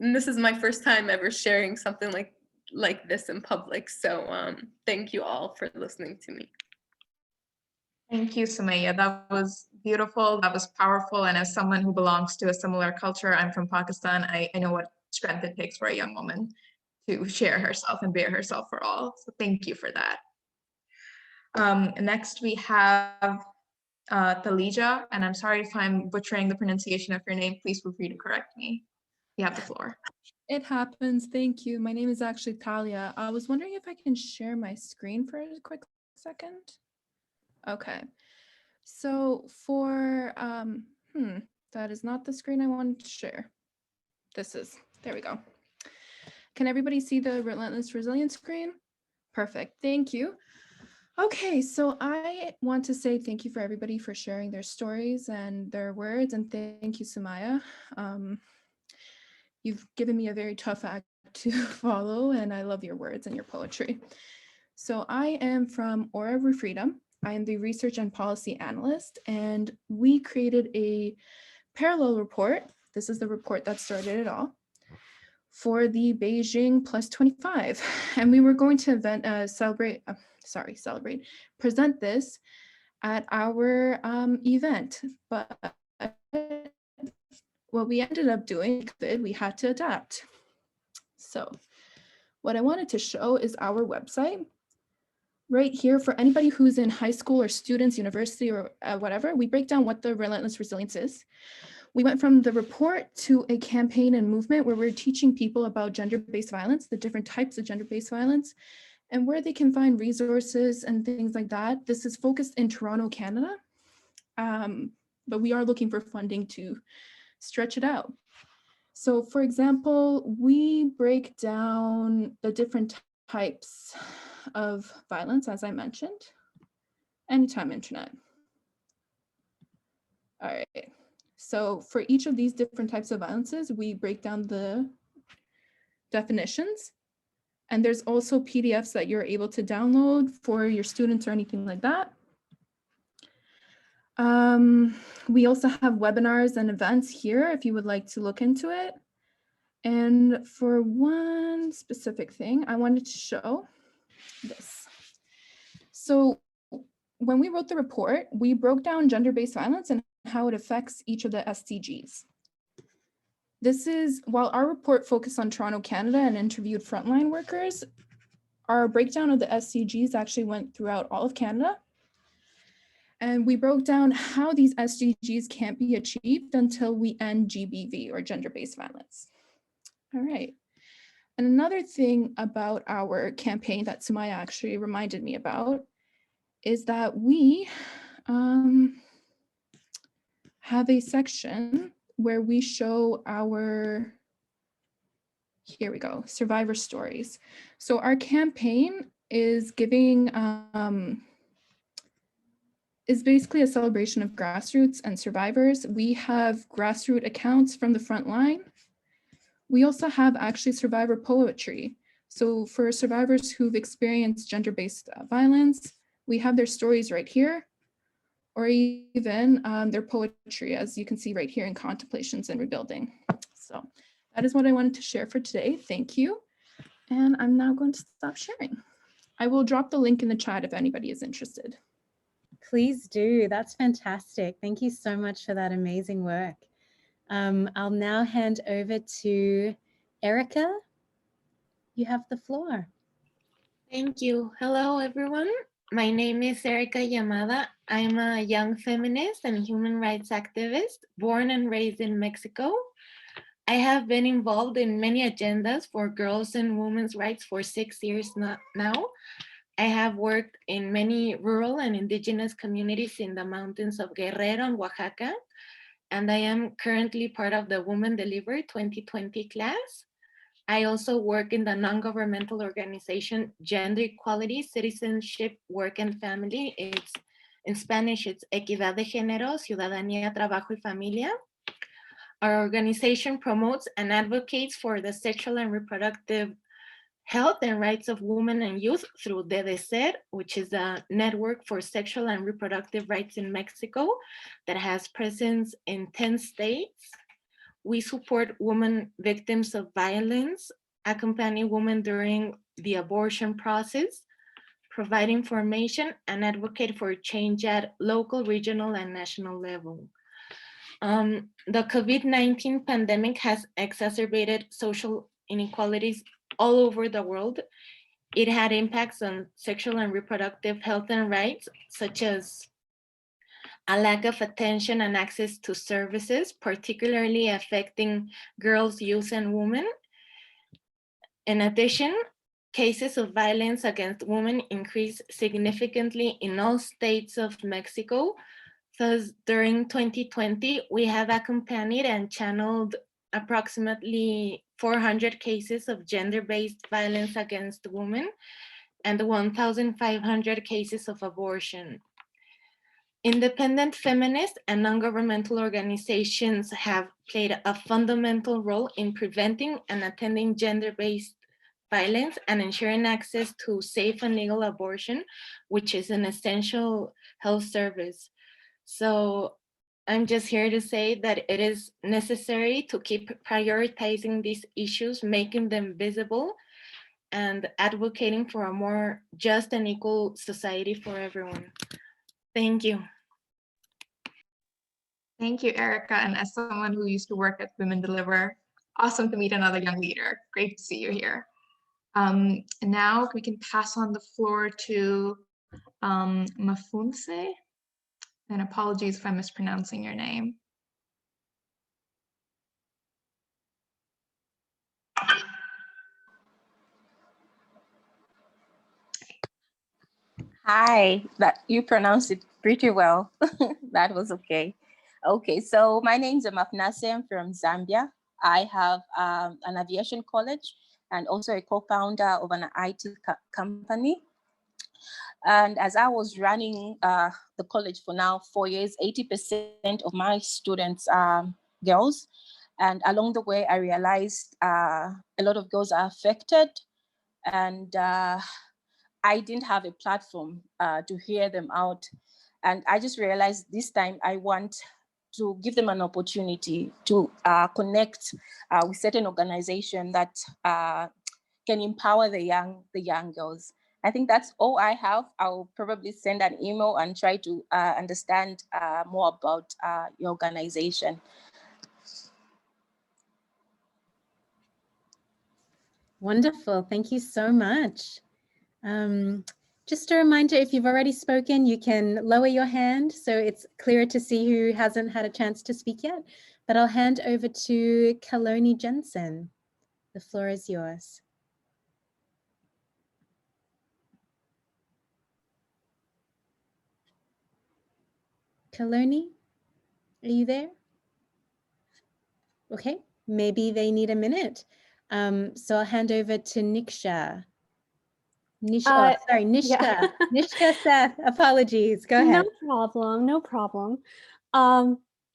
Speaker 8: And this is my first time ever sharing something like this in public. So thank you all for listening to me.
Speaker 4: Thank you, Sumaya. That was beautiful. That was powerful. And as someone who belongs to a similar culture, I'm from Pakistan, I know what strength it takes for a young woman to share herself and bear herself for all. So thank you for that. Next, we have Talija, and I'm sorry if I'm butchering the pronunciation of your name. Please feel free to correct me. You have the floor.
Speaker 9: It happens. Thank you. My name is actually Talia. I was wondering if I can share my screen for a quick second. Okay. So for, that is not the screen I wanted to share. There we go. Can everybody see the Relentless Resilience screen? Perfect. Thank you. Okay, so I want to say thank you for everybody for sharing their stories and their words, and thank you, Sumaya. You've given me a very tough act to follow, and I love your words and your poetry. So I am from Aura of Freedom. I am the research and policy analyst, and we created a parallel report. This is the report that started it all for the Beijing Plus 25. And we were going to present this at our event, but what we ended up doing, we had to adapt. So what I wanted to show is our website right here for anybody who's in high school or students, university or whatever. We break down what the Relentless Resilience is. We went from the report to a campaign and movement where we're teaching people about gender-based violence, the different types of gender-based violence, and where they can find resources and things like that. This is focused in Toronto, Canada, but we are looking for funding to stretch it out. So for example, we break down the different types of violence, as I mentioned. Anytime internet. All right. So for each of these different types of violences, we break down the definitions. And there's also PDFs that you're able to download for your students or anything like that. We also have webinars and events here if you would like to look into it. And for one specific thing, I wanted to show this. So when we wrote the report, we broke down gender-based violence and how it affects each of the SDGs. this is, while our report focused on Toronto, Canada and interviewed frontline workers, our breakdown of the SDGs actually went throughout all of Canada. And we broke down how these SDGs can't be achieved until we end GBV, or gender-based violence. All right. And another thing about our campaign that Sumaya actually reminded me about is that we have a section where we show our, here we go, survivor stories. So our campaign is giving, is basically a celebration of grassroots and survivors. We have grassroots accounts from the front line. We also have actually survivor poetry. So for survivors who've experienced gender-based violence, we have their stories right here, or even their poetry, as you can see right here in Contemplations and Rebuilding. So that is what I wanted to share for today. Thank you. And I'm now going to stop sharing. I will drop the link in the chat if anybody is interested.
Speaker 2: Please do. That's fantastic. Thank you so much for that amazing work. I'll now hand over to Erica. You have the floor.
Speaker 10: Thank you. Hello, everyone. My name is Erica Yamada. I'm a young feminist and human rights activist born and raised in Mexico. I have been involved in many agendas for girls and women's rights for 6 years now. I have worked in many rural and indigenous communities in the mountains of Guerrero and Oaxaca, and I am currently part of the Women Deliver 2020 class. I also work in the non-governmental organization Gender Equality, Citizenship, Work and Family. It's in Spanish, it's Equidad de Género, Ciudadanía, Trabajo y Familia. Our organization promotes and advocates for the sexual and reproductive health and rights of women and youth through DDCER, which is a network for sexual and reproductive rights in Mexico that has presence in 10 states. We support women victims of violence, accompany women during the abortion process, provide information, and advocate for change at local, regional, and national level. The COVID-19 pandemic has exacerbated social inequalities all over the world. It had impacts on sexual and reproductive health and rights, such as a lack of attention and access to services, particularly affecting girls, youth, and women. In addition, cases of violence against women increased significantly in all states of Mexico. Thus, during 2020, we have accompanied and channeled approximately 400 cases of gender-based violence against women and 1,500 cases of abortion. Independent feminist and non-governmental organizations have played a fundamental role in preventing and attending gender-based violence and ensuring access to safe and legal abortion, which is an essential health service. So I'm just here to say that it is necessary to keep prioritizing these issues, making them visible, and advocating for a more just and equal society for everyone. Thank you.
Speaker 4: Thank you, Erica. And as someone who used to work at Women Deliver, awesome to meet another young leader. Great to see you here. And now we can pass on the floor to Mafunse. And apologies if I'm mispronouncing your name.
Speaker 11: Hi, that you pronounced it pretty well. That was okay. Okay, so my name is Massey. I'm from Zambia. I have an aviation college and also a co-founder of an IT company. And as I was running the college for now 4 years, 80% of my students are girls. And along the way, I realized a lot of girls are affected, and I didn't have a platform to hear them out. And I just realized this time I want to give them an opportunity to connect with certain organization that can empower the young girls. I think that's all I have. I'll probably send an email and try to understand more about your organization.
Speaker 2: Wonderful. Thank you so much. Just a reminder, if you've already spoken, you can lower your hand so it's clearer to see who hasn't had a chance to speak yet. But I'll hand over to Kaloni Jensen. The floor is yours. Kaloni, are you there? Okay, maybe they need a minute. So I'll hand over to Niksha. Nishka.
Speaker 12: Yeah.
Speaker 2: Nishka Seth, apologies. Go ahead.
Speaker 12: No problem, no problem.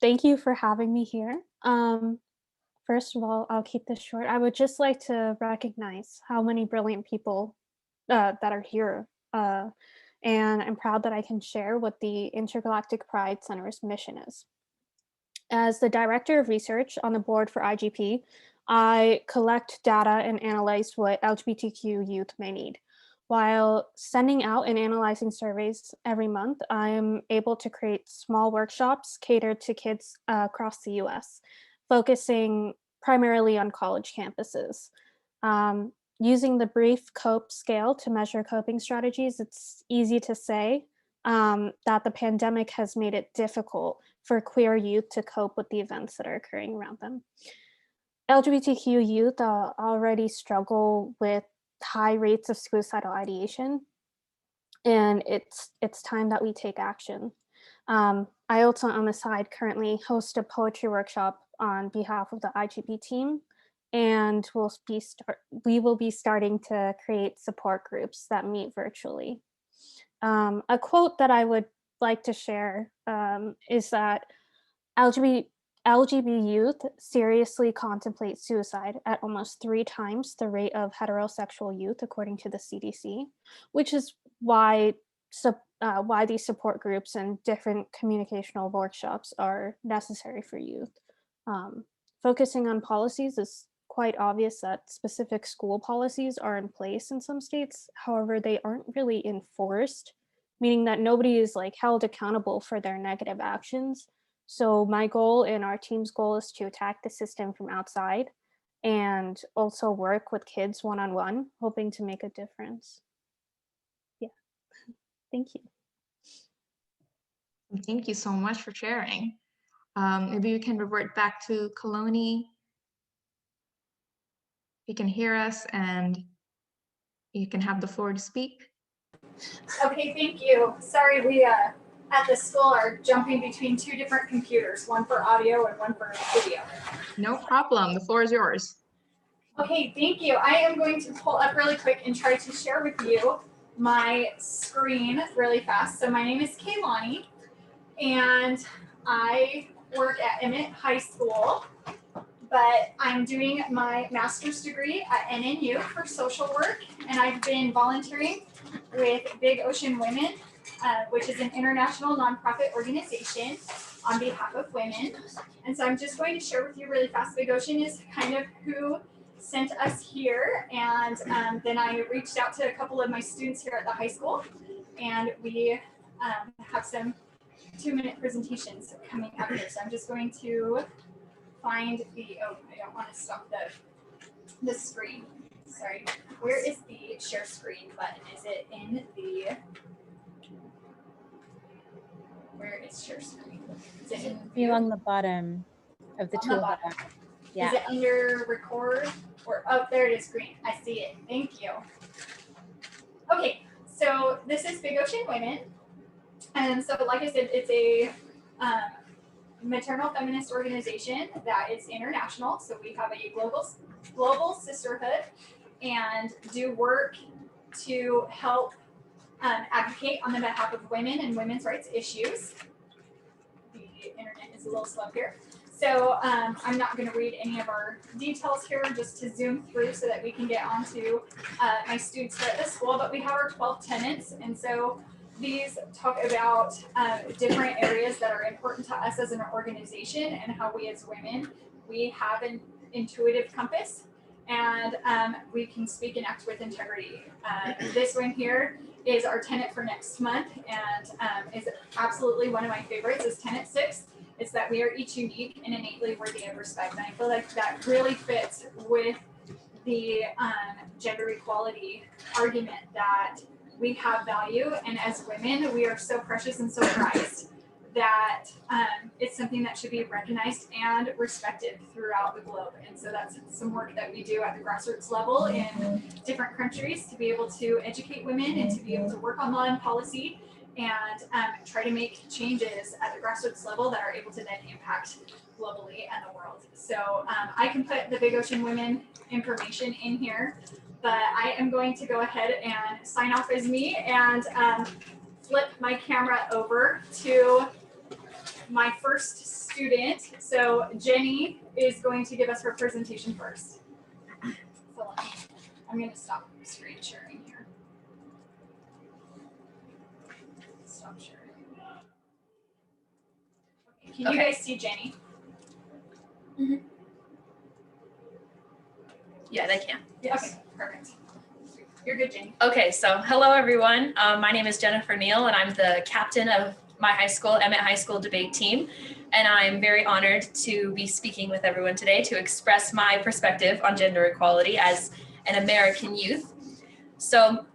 Speaker 12: Thank you for having me here. First of all, I'll keep this short. I would just like to recognize how many brilliant people that are here. And I'm proud that I can share what the Intergalactic Pride Center's mission is. As the director of research on the board for IGP, I collect data and analyze what LGBTQ youth may need. While sending out and analyzing surveys every month, I'm able to create small workshops catered to kids across the US, focusing primarily on college campuses. Using the brief COPE scale to measure coping strategies, it's easy to say that the pandemic has made it difficult for queer youth to cope with the events that are occurring around them. LGBTQ youth already struggle with high rates of suicidal ideation, and it's time that we take action. I also, on the side, currently host a poetry workshop on behalf of the IGP team, and we will be starting to create support groups that meet virtually. A quote that I would like to share is that LGBT youth seriously contemplate suicide at almost 3 times the rate of heterosexual youth, according to the CDC, which is why these support groups and different communicational workshops are necessary for youth. Focusing on policies is quite obvious that specific school policies are in place in some states. However, they aren't really enforced, meaning that nobody is held accountable for their negative actions. So my goal and our team's goal is to attack the system from outside and also work with kids one-on-one, hoping to make a difference. Yeah, thank you.
Speaker 4: Thank you so much for sharing. Maybe we can revert back to Kaloni. You can hear us and you can have the floor to speak.
Speaker 13: Okay, thank you. Sorry, we at the school are jumping between 2 different computers, one for audio and one for video.
Speaker 4: No problem, the floor is yours.
Speaker 13: Okay, thank you. I am going to pull up really quick and try to share with you my screen really fast. So my name is Kaylani, and I work at Emmett High School, but I'm doing my master's degree at NNU for social work, and I've been volunteering with Big Ocean Women, which is an international nonprofit organization on behalf of women. And so I'm just going to share with you really fast. Big Ocean is kind of who sent us here, and then I reached out to a couple of my students here at the high school, and we have some 2-minute presentations coming up here. So I'm just going to find the, oh, I don't want to stop the screen. Sorry. Where is the share screen button? Is it in the, where is share screen? Is it in view?
Speaker 2: Along the bottom of the toolbar. Yeah.
Speaker 13: Is it under record or, oh, there it is, green. I see it. Thank you. Okay, so this is Big Ocean Women. And so like I said, it's a maternal feminist organization that is international. So we have a global sisterhood and do work to help advocate on the behalf of women and women's rights issues. The internet is a little slow here. So I'm not going to read any of our details here, just to zoom through so that we can get onto my students here at the school. But we have our 12 tenets, and so these talk about different areas that are important to us as an organization and how we as women, we have an intuitive compass, and we can speak and act with integrity. This one here is our tenet for next month, and is absolutely one of my favorites, is tenet 6. It's that we are each unique and innately worthy of respect. And I feel like that really fits with the gender equality argument that we have value, and as women, we are so precious and so prized that it's something that should be recognized and respected throughout the globe. And so that's some work that we do at the grassroots level in different countries to be able to educate women and to be able to work on law and policy and try to make changes at the grassroots level that are able to then impact globally and the world. So I can put the Big Ocean Women information in here, but I am going to go ahead and sign off as me and flip my camera over to my first student. So Jenny is going to give us her presentation first. So I'm going to stop screen sharing here. Stop sharing. Okay, can you guys see Jenny?
Speaker 14: Mm-hmm. Yeah, they can.
Speaker 13: Yes. Okay, perfect. You're good, Jenny.
Speaker 14: Okay, so hello everyone. My name is Jennifer Neal and I'm the captain of my high school, Emmett High School debate team. And I'm very honored to be speaking with everyone today to express my perspective on gender equality as an American youth. So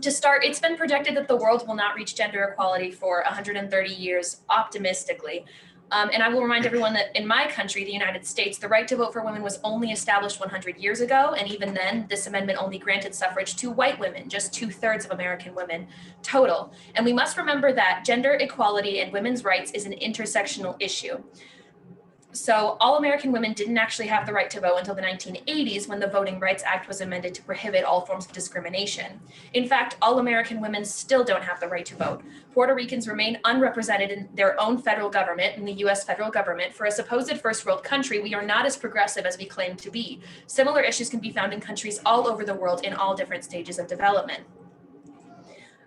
Speaker 14: to start, it's been projected that the world will not reach gender equality for 130 years optimistically. And I will remind everyone that in my country, the United States, the right to vote for women was only established 100 years ago. And even then, this amendment only granted suffrage to white women, just 2/3 of American women total. And we must remember that gender equality and women's rights is an intersectional issue. So all American women didn't actually have the right to vote until the 1980s when the Voting Rights Act was amended to prohibit all forms of discrimination. In fact, all American women still don't have the right to vote. Puerto Ricans remain unrepresented in their own federal government, in the US federal government. For a supposed first world country, we are not as progressive as we claim to be. Similar issues can be found in countries all over the world in all different stages of development.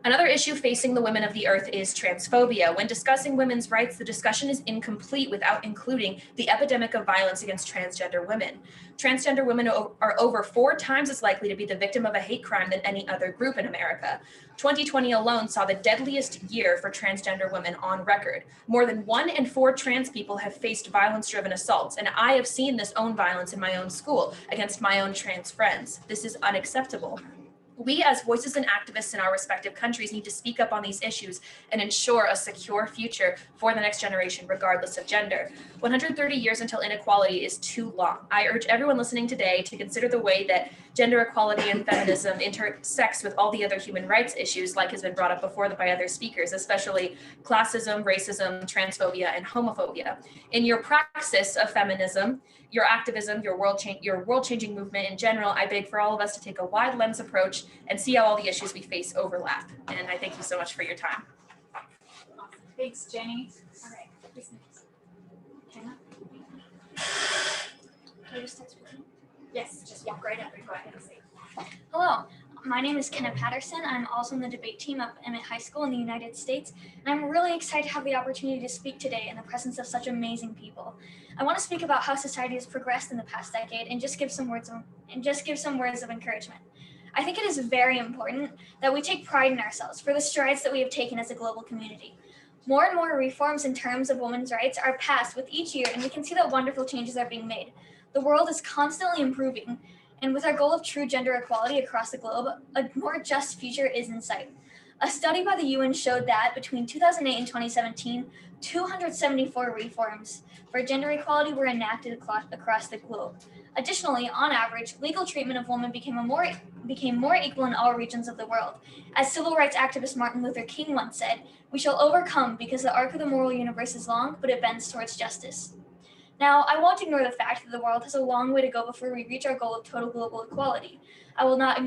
Speaker 14: Another issue facing the women of the earth is transphobia. When discussing women's rights, the discussion is incomplete without including the epidemic of violence against transgender women. Transgender women are over 4 times as likely to be the victim of a hate crime than any other group in America. 2020 alone saw the deadliest year for transgender women on record. More than 1 in 4 trans people have faced violence-driven assaults, and I have seen this own violence in my own school against my own trans friends. This is unacceptable. We as voices and activists in our respective countries need to speak up on these issues and ensure a secure future for the next generation, regardless of gender. 130 years until inequality is too long. I urge everyone listening today to consider the way that gender equality and feminism intersects with all the other human rights issues, like has been brought up before by other speakers, especially classism, racism, transphobia, and homophobia. In your praxis of feminism, your activism, your world-changing movement in general, I beg for all of us to take a wide lens approach and see how all the issues we face overlap. And I thank you so much for your time.
Speaker 13: Awesome. Thanks, Jenny. All right, who's next? Kenna?
Speaker 15: Can I just text you?
Speaker 13: Yes, just walk right up and go ahead and say.
Speaker 15: Hello, my name is Kenneth Patterson. I'm also in the debate team at Emmett High School in the United States, and I'm really excited to have the opportunity to speak today in the presence of such amazing people. I want to speak about how society has progressed in the past decade and just give some words of encouragement. I think it is very important that we take pride in ourselves for the strides that we have taken as a global community. More and more reforms in terms of women's rights are passed with each year, and we can see that wonderful changes are being made. The world is constantly improving, and with our goal of true gender equality across the globe, a more just future is in sight. A study by the UN showed that between 2008 and 2017, 274 reforms for gender equality were enacted across the globe. Additionally, on average, legal treatment of women became more equal in all regions of the world. As civil rights activist Martin Luther King once said, "We shall overcome because the arc of the moral universe is long, but it bends towards justice." Now, I won't ignore the fact that the world has a long way to go before we reach our goal of total global equality. I will not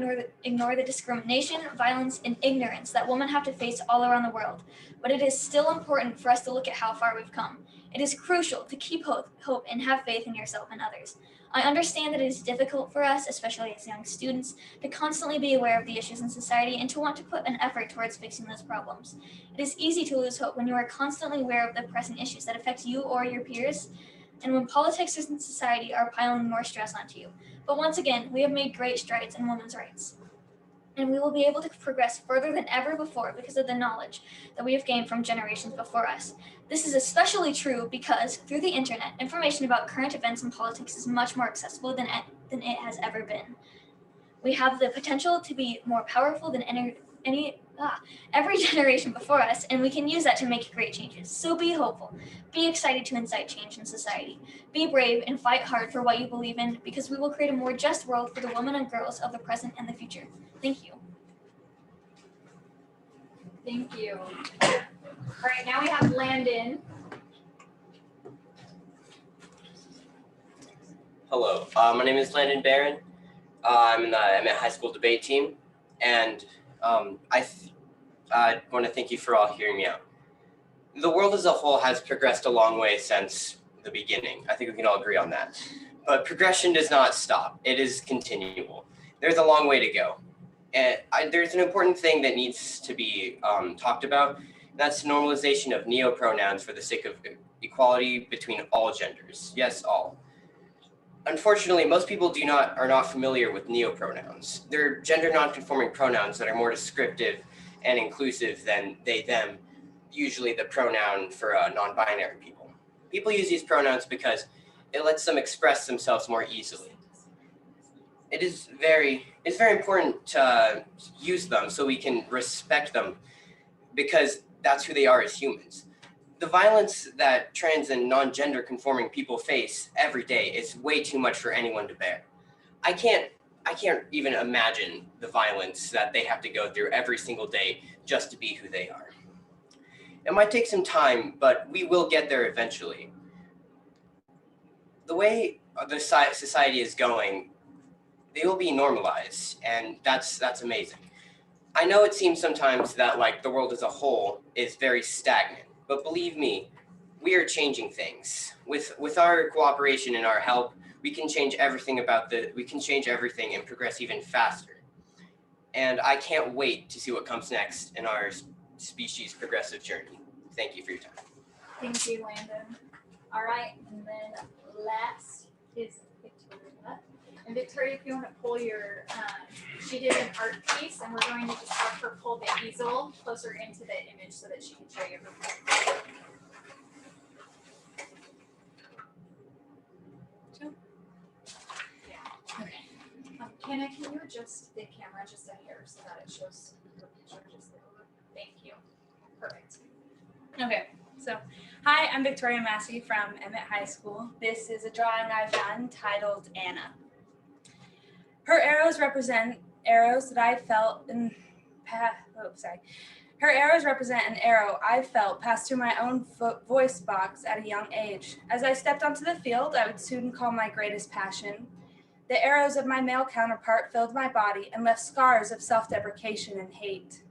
Speaker 15: ignore the discrimination, violence, and ignorance that women have to face all around the world, but it is still important for us to look at how far we've come. It is crucial to keep hope and have faith in yourself and others. I understand that it is difficult for us, especially as young students, to constantly be aware of the issues in society and to want to put an effort towards fixing those problems. It is easy to lose hope when you are constantly aware of the pressing issues that affect you or your peers, and when politics and society are piling more stress onto you. But once again, we have made great strides in women's rights, and we will be able to progress further than ever before because of the knowledge that we have gained from generations before us. This is especially true because through the internet, information about current events and politics is much more accessible than it has ever been. We have the potential to be more powerful than every generation before us, and we can use that to make great changes. So be hopeful. Be excited to incite change in society. Be brave and fight hard for what you believe in, because we will create a more just world for the women and girls of the present and the future. Thank you.
Speaker 13: Thank you. All right, now we have Landon.
Speaker 16: Hello, my name is Landon Barron. I'm in the Emmett High School debate team, and I want to thank you for all hearing me out. The world as a whole has progressed a long way since the beginning. I think we can all agree on that. But progression does not stop. It is continual. There's a long way to go. And there's an important thing that needs to be talked about. That's normalization of neo-pronouns for the sake of equality between all genders. Yes, all. Unfortunately, most people are not familiar with neo-pronouns. They're gender non-conforming pronouns that are more descriptive and inclusive than they, them, usually the pronoun for non-binary people. People use these pronouns because it lets them express themselves more easily. It's very important to use them so we can respect them, because that's who they are as humans. The violence that trans and non-gender conforming people face every day is way too much for anyone to bear. I can't even imagine the violence that they have to go through every single day just to be who they are. It might take some time, but we will get there eventually. The way the society is going, they will be normalized, and that's amazing. I know it seems sometimes that like the world as a whole is very stagnant, but believe me, we are changing things. With our cooperation and our help, we can change everything and progress even faster. And I can't wait to see what comes next in our species' progressive journey. Thank you for your time.
Speaker 13: Thank you, Landon. All right, and then last is Victoria. And Victoria, if you want to pull your, she did an art piece, and we're going to just have her pull the easel closer into the image so that she can show you her work. Yeah. Okay. Kenna, can you adjust the camera just a hair so that it shows her picture just a little? Thank you. Perfect.
Speaker 17: Okay, so hi, I'm Victoria Massey from Emmett High School. This is a drawing I've done titled Anna. Her arrows represent arrows that I felt in Her arrows represent an arrow I felt pass through my own voice box at a young age. As I stepped onto the field, I would soon call my greatest passion. The arrows of my male counterpart filled my body and left scars of self-deprecation and hate.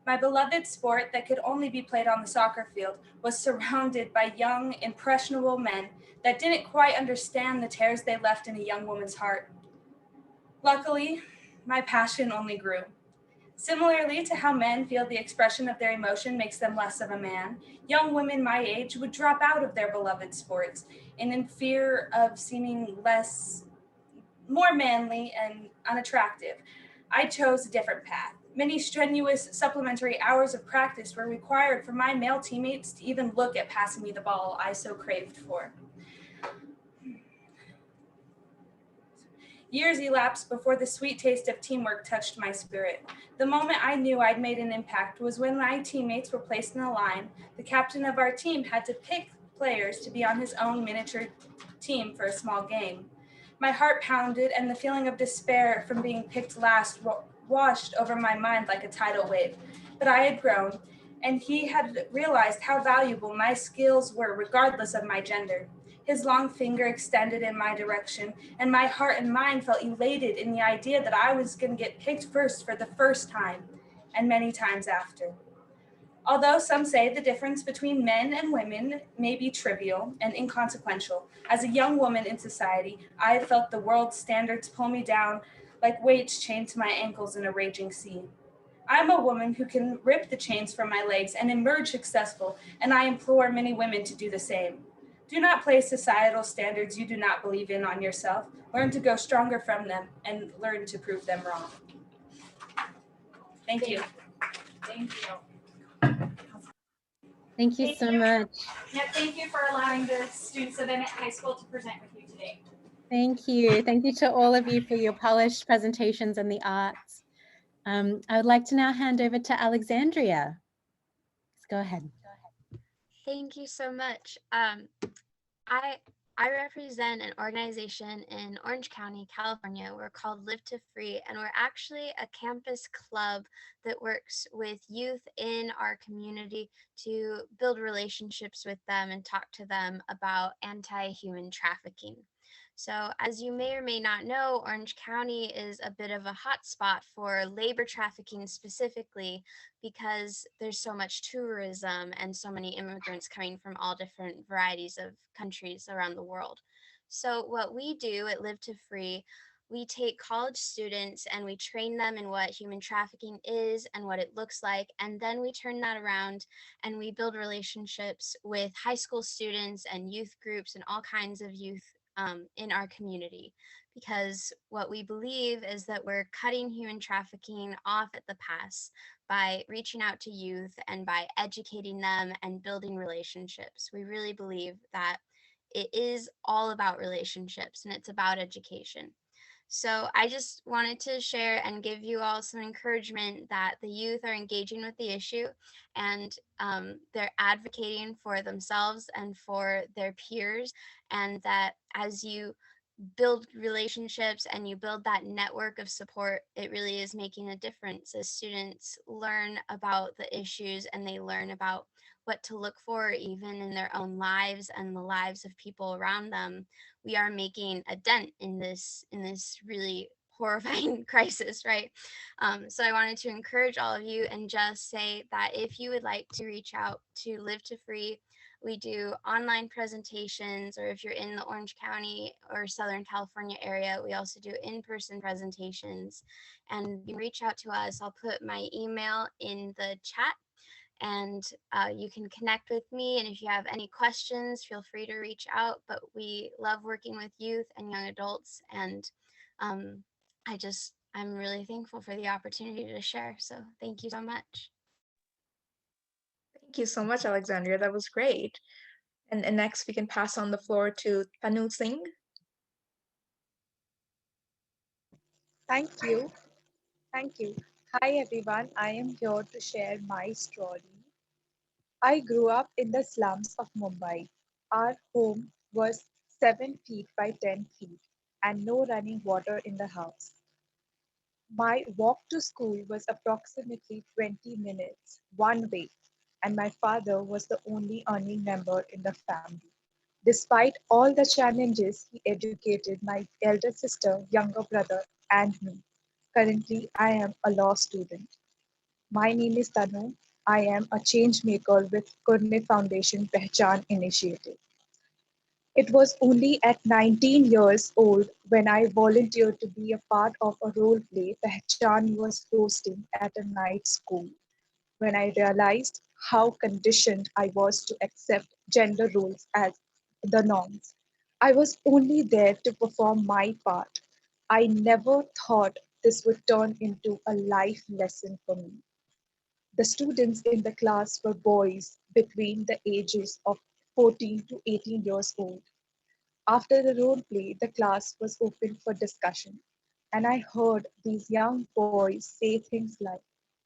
Speaker 17: My beloved sport that could only be played on the soccer field was surrounded by young, impressionable men that didn't quite understand the tears they left in a young woman's heart. Luckily, my passion only grew. Similarly to how men feel the expression of their emotion makes them less of a man, young women my age would drop out of their beloved sports and in fear of seeming more manly and unattractive. I chose a different path. Many strenuous supplementary hours of practice were required for my male teammates to even look at passing me the ball I so craved for. Years elapsed before the sweet taste of teamwork touched my spirit. The moment I knew I'd made an impact was when my teammates were placed in a line. The captain of our team had to pick players to be on his own miniature team for a small game. My heart pounded, and the feeling of despair from being picked last washed over my mind like a tidal wave. But I had grown, and he had realized how valuable my skills were regardless of my gender. His long finger extended in my direction, and my heart and mind felt elated in the idea that I was going to get picked first for the first time, and many times after. Although some say the difference between men and women may be trivial and inconsequential, as a young woman in society, I felt the world's standards pull me down like weights chained to my ankles in a raging sea. I'm a woman who can rip the chains from my legs and emerge successful, and I implore many women to do the same. Do not place societal standards you do not believe in on yourself. Learn to go stronger from them and learn to prove them wrong. Thank you.
Speaker 13: Thank you.
Speaker 2: Thank you so much.
Speaker 13: Yeah, thank you for allowing the students of Emmett High School to present with you today.
Speaker 2: Thank you. Thank you to all of you for your polished presentations and the arts. I would like to now hand over to Alexandria. Let's go ahead.
Speaker 18: Thank you so much. I represent an organization in Orange County, California. We're called Live to Free, and we're actually a campus club that works with youth in our community to build relationships with them and talk to them about anti-human trafficking. So as you may or may not know, Orange County is a bit of a hotspot for labor trafficking specifically because there's so much tourism and so many immigrants coming from all different varieties of countries around the world. So what we do at Live to Free, we take college students and we train them in what human trafficking is and what it looks like. And then we turn that around and we build relationships with high school students and youth groups and all kinds of youth in our community, because what we believe is that we're cutting human trafficking off at the pass by reaching out to youth and by educating them and building relationships. We really believe that it is all about relationships and it's about education. So I just wanted to share and give you all some encouragement that the youth are engaging with the issue and they're advocating for themselves and for their peers, and that as you build relationships and you build that network of support, it really is making a difference as students learn about the issues and they learn about what to look for even in their own lives and the lives of people around them. We are making a dent in this really horrifying crisis, right? So I wanted to encourage all of you and just say that if you would like to reach out to Live to Free, we do online presentations, or if you're in the Orange County or Southern California area, we also do in-person presentations. And you can reach out to us. I'll put my email in the chat and you can connect with me. And if you have any questions, feel free to reach out. But we love working with youth and young adults. And I'm really thankful for the opportunity to share. So thank you so much.
Speaker 4: Thank you so much, Alexandria. That was great. And next, we can pass on the floor to Tanu Singh.
Speaker 19: Thank you. Thank you. Hi, everyone. I am here to share my story. I grew up in the slums of Mumbai. Our home was 7 feet by 10 feet and no running water in the house. My walk to school was approximately 20 minutes one way, and my father was the only earning member in the family. Despite all the challenges, he educated my elder sister, younger brother, and me. Currently, I am a law student. My name is Tanu. I am a change maker with Kurne Foundation Pehchan Initiative. It was only at 19 years old when I volunteered to be a part of a role play Pehchan was hosting at a night school, when I realized how conditioned I was to accept gender roles as the norms. I was only there to perform my part. I never thought this would turn into a life lesson for me. The students in the class were boys between the ages of 14 to 18 years old. After the role play, the class was open for discussion, and I heard these young boys say things like,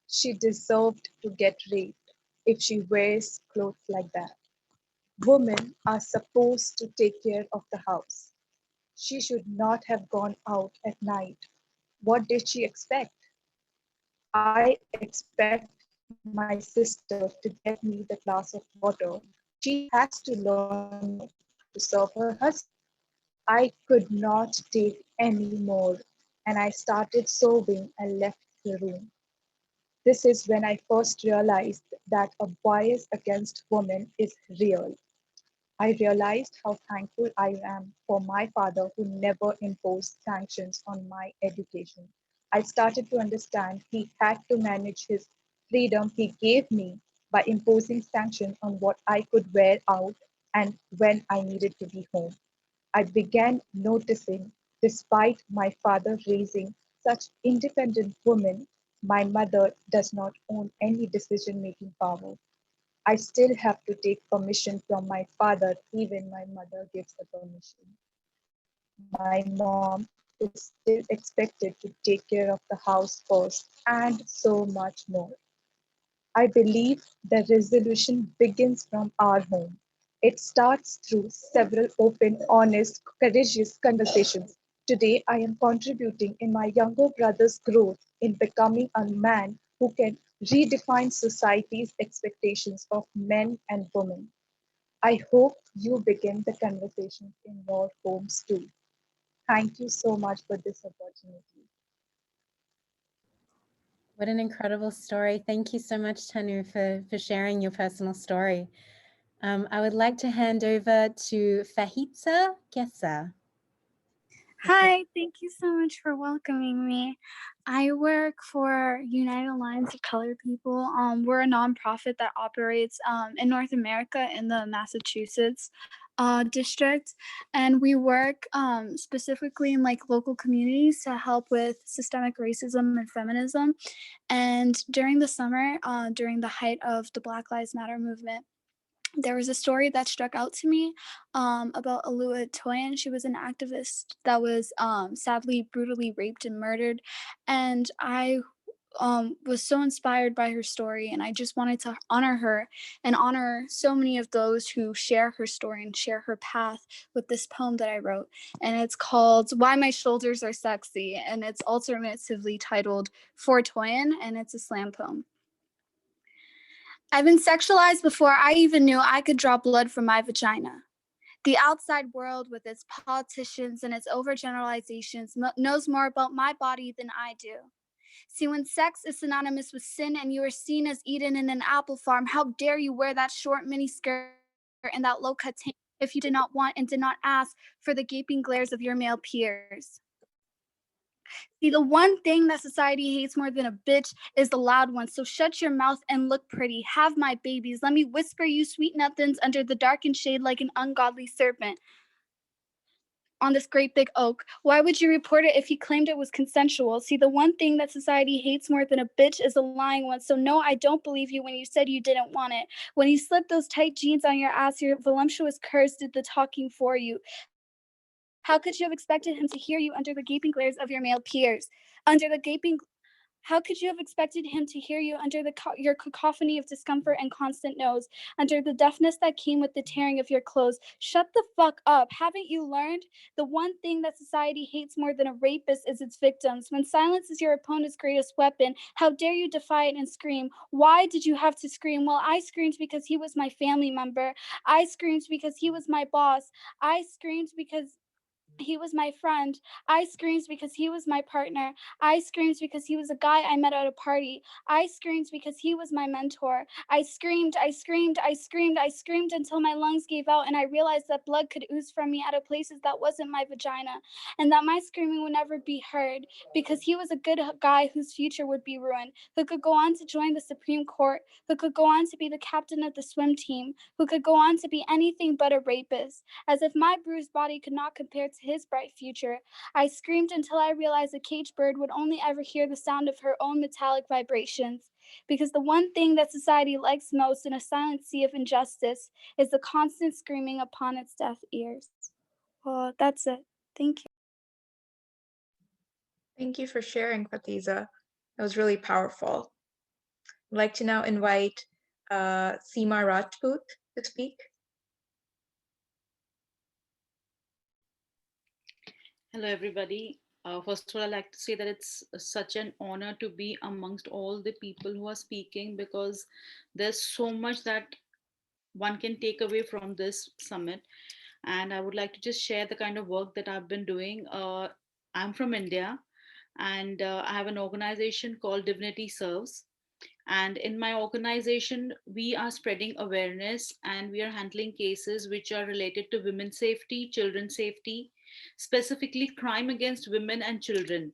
Speaker 19: "She deserved to get raped if she wears clothes like that. Women are supposed to take care of the house. She should not have gone out at night. What did she expect? I expect my sister to get me the glass of water. She has to learn how to serve her husband." I could not take any more, and I started sobbing and left the room. This is when I first realized that a bias against women is real. I realized how thankful I am for my father who never imposed sanctions on my education. I started to understand he had to manage his freedom he gave me by imposing sanctions on what I could wear out and when I needed to be home. I began noticing, despite my father raising such independent women, my mother does not own any decision-making power. I still have to take permission from my father, even my mother gives the permission. my mom is still expected to take care of the house first, and so much more. I believe the resolution begins from our home. It starts through several open, honest, courageous conversations. Today, I am contributing in my younger brother's growth in becoming a man who can redefine society's expectations of men and women. I hope you begin the conversations in your homes too. Thank you so much for this opportunity.
Speaker 2: What an incredible story. Thank you so much, Tanu, for sharing your personal story. I would like to hand over to Fahitza Kessa.
Speaker 20: Hi, thank you so much for welcoming me. I work for United Alliance of Colored People. We're a nonprofit that operates in North America in the Massachusetts district, and we work specifically in like local communities to help with systemic racism and feminism. And during the summer, during the height of the Black Lives Matter movement, there was a story that struck out to me about Alua Toyin. She was an activist that was sadly brutally raped and murdered. And I was so inspired by her story, and I just wanted to honor her and honor so many of those who share her story and share her path with this poem that I wrote. And it's called Why My Shoulders Are Sexy, and it's alternatively titled For Toyin, and it's a slam poem. I've been sexualized before I even knew I could draw blood from my vagina. The outside world, with its politicians and its overgeneralizations, knows more about my body than I do. See, when sex is synonymous with sin and you are seen as Eden in an apple farm, how dare you wear that short mini skirt and that low-cut tank if you did not want and did not ask for the gaping glares of your male peers? See, the one thing that society hates more than a bitch is the loud one. So shut your mouth and look pretty. Have my babies. Let me whisper you sweet nothings under the darkened shade like an ungodly serpent on this great big oak. Why would you report it if he claimed it was consensual? See, the one thing that society hates more than a bitch is a lying one. So no, I don't believe you when you said you didn't want it. When you slipped those tight jeans on your ass, your voluptuous curves did the talking for you. How could you have expected him to hear you under the gaping glares of your male peers? How could you have expected him to hear you under your cacophony of discomfort and constant no's, under the deafness that came with the tearing of your clothes? Shut the fuck up. Haven't you learned? The one thing that society hates more than a rapist is its victims. When silence is your opponent's greatest weapon, how dare you defy it and scream? Why did you have to scream? Well, I screamed because he was my family member. I screamed because he was my boss. I screamed because he was my friend. I screamed because he was my partner. I screamed because he was a guy I met at a party. I screamed because he was my mentor. I screamed until my lungs gave out and I realized that blood could ooze from me out of places that wasn't my vagina, and that my screaming would never be heard because he was a good guy whose future would be ruined, who could go on to join the Supreme Court, who could go on to be the captain of the swim team, who could go on to be anything but a rapist. As if my bruised body could not compare to his bright future. I screamed until I realized a caged bird would only ever hear the sound of her own metallic vibrations. Because the one thing that society likes most in a silent sea of injustice is the constant screaming upon its deaf ears. Well, that's it. Thank you.
Speaker 4: Thank you for sharing, Fatiza. That was really powerful. I'd like to now invite Seema Rajput to speak.
Speaker 21: Hello, everybody. First of all, I'd like to say that it's such an honor to be amongst all the people who are speaking, because there's so much that one can take away from this summit. And I would like to just share the kind of work that I've been doing. I'm from India, and I have an organization called Divinity Serves. And in my organization, we are spreading awareness and we are handling cases which are related to women's safety, children's safety, specifically crime against women and children.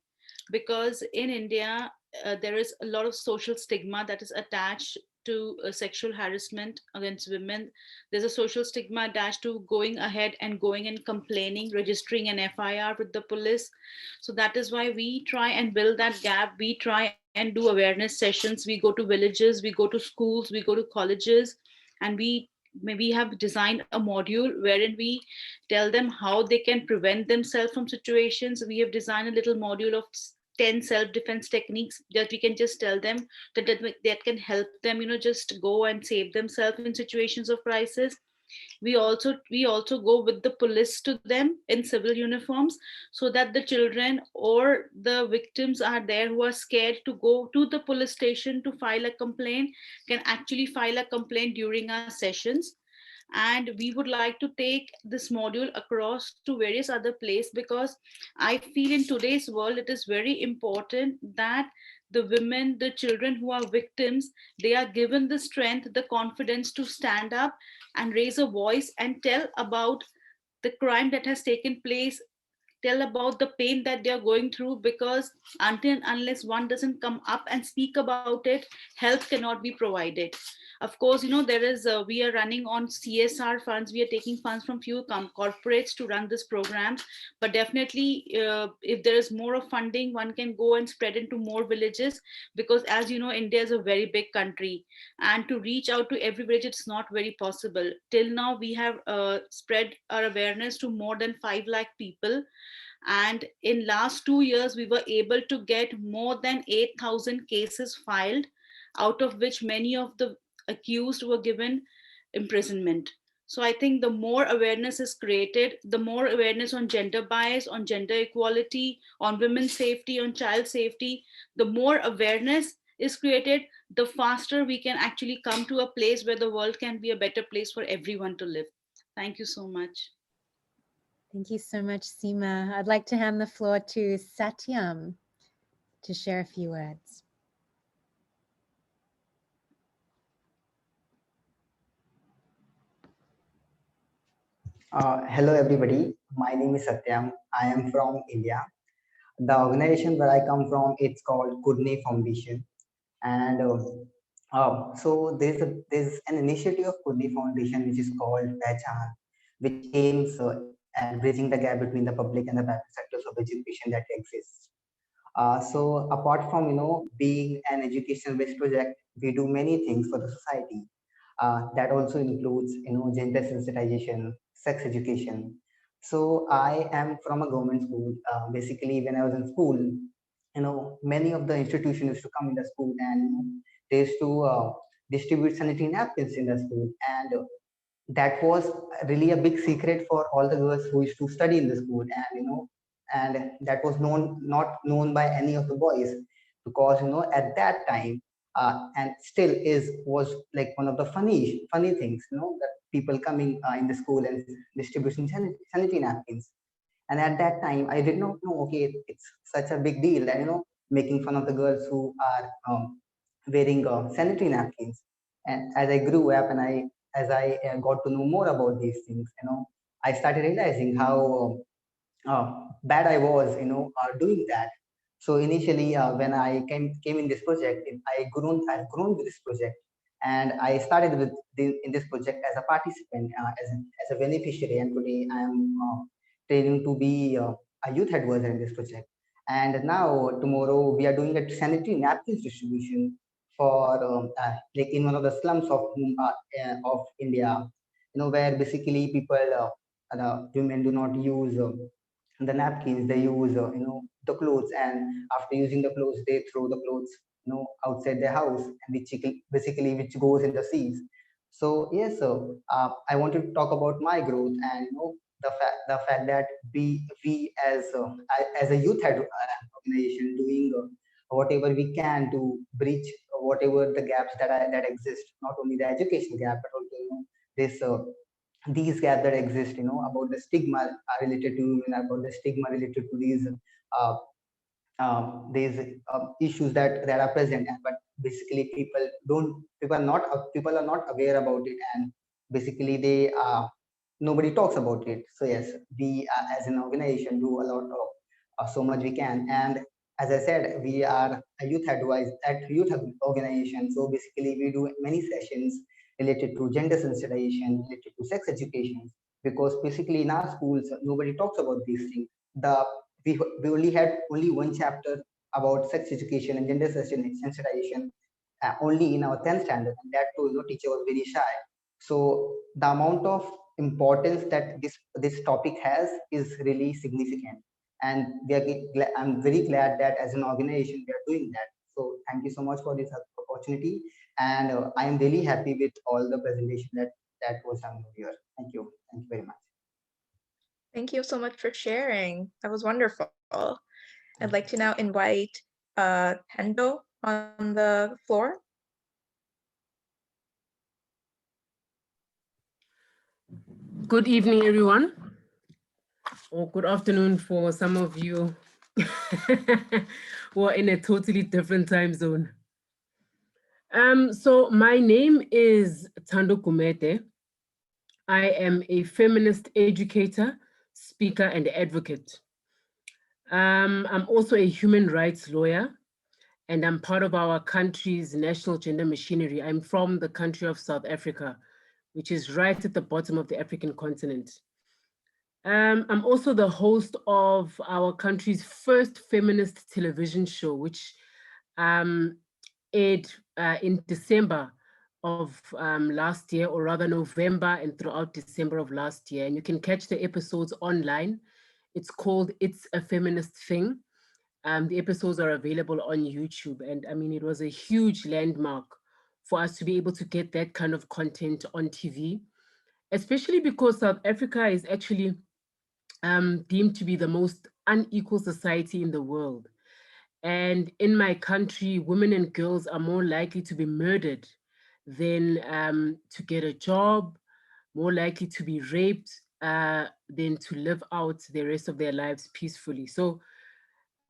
Speaker 21: Because in India, there is a lot of social stigma that is attached to sexual harassment against women. There's a social stigma attached to going ahead and going and complaining, registering an FIR with the police. So that is why we try and build that gap. We try and do awareness sessions. We go to villages, we go to schools, we go to colleges, and we maybe have designed a module wherein we tell them how they can prevent themselves from situations. We have designed a little module of 10 self-defense techniques that we can just tell them that can help them, just go and save themselves in situations of crisis. We also go with the police to them in civil uniforms, so that the children or the victims are there who are scared to go to the police station to file a complaint can actually file a complaint during our sessions. And we would like to take this module across to various other places, because I feel in today's world it is very important that the women, the children who are victims, they are given the strength, the confidence to stand up and raise a voice and tell about the crime that has taken place, tell about the pain that they are going through, because until and unless one doesn't come up and speak about it, help cannot be provided. Of course, there is we are running on CSR funds. We are taking funds from few corporates to run this program, but definitely if there is more of funding, one can go and spread into more villages, because as you know, India is a very big country, and to reach out to every village, it's not very possible. Till now we have spread our awareness to more than 5 lakh people, and in last 2 years we were able to get more than 8,000 cases filed, out of which many of the accused were given imprisonment. So I think the more awareness is created, the more awareness on gender bias, on gender equality, on women's safety, on child safety, the more awareness is created, the faster we can actually come to a place where the world can be a better place for everyone to live. Thank you so much.
Speaker 2: Thank you so much, Seema. I'd like to hand the floor to Satyam to share a few words.
Speaker 3: Hello, everybody. My name is Satyam. I am from India. The organization where I come from, it's called Kudne Foundation. And so there's an initiative of Kudne Foundation which is called Pehchan, which aims at bridging the gap between the public and the private sectors of education that exists. So apart from being an education-based project, we do many things for the society. That also includes gender sensitization, sex education. So I am from a government school. Basically, when I was in school, many of the institutions used to come in the school, and they used to distribute sanitary napkins in the school, and that was really a big secret for all the girls who used to study in the school, and that was not known by any of the boys, because at that time, and still was like one of the funny things, that people coming in the school and distributing sanitary napkins. And at that time, I did not know, okay, it's such a big deal that, making fun of the girls who are wearing sanitary napkins. And as I grew up and as I got to know more about these things, I started realizing how bad I was, doing that. So initially, when I came in this project, I've grown with this project, and I started in this project as a participant, as a beneficiary, and today I am training to be a youth advisor in this project. And now tomorrow we are doing a sanitary napkins distribution for like in one of the slums of India, where basically people, women do not use the napkins. They use the clothes, and after using the clothes they throw the clothes outside their house, and which goes in the seas. So yes, so I wanted to talk about my growth, and the fact that we as a organization doing whatever we can to bridge whatever the gaps that exist, not only the education gap, but also this these gaps that exist, about the stigma related to women, about the stigma related to uh, these issues that are present, but basically people are not aware about it, and basically they nobody talks about it. So yes, we as an organization do a lot of so much we can. And as I said, we are a youth organization. So basically we do many sessions related to gender sensitization, related to sex education, because basically in our schools nobody talks about these things. We only had only one chapter about sex education and gender sensitization only in our 10th standard, and that too, teacher was very shy. So the amount of importance that this topic has is really significant, and I'm very glad that as an organization we are doing that. So thank you so much for this opportunity, and I am really happy with all the presentation that was done here. Thank you very much.
Speaker 4: Thank you so much for sharing. That was wonderful. I'd like to now invite Tendo on the floor.
Speaker 5: Good evening, everyone, or good afternoon for some of you who are in a totally different time zone. So my name is Tando Kumete. I am a feminist educator, speaker, and advocate. I'm also a human rights lawyer, and I'm part of our country's national gender machinery. I'm from the country of South Africa, which is right at the bottom of the African continent. I'm also the host of our country's first feminist television show, which aired in December of last year, or rather November and throughout December of last year. And you can catch the episodes online. It's called It's a Feminist Thing. The episodes are available on YouTube. And I mean, it was a huge landmark for us to be able to get that kind of content on TV, especially because South Africa is actually deemed to be the most unequal society in the world. And in my country, women and girls are more likely to be murdered than to get a job, more likely to be raped than to live out the rest of their lives peacefully. So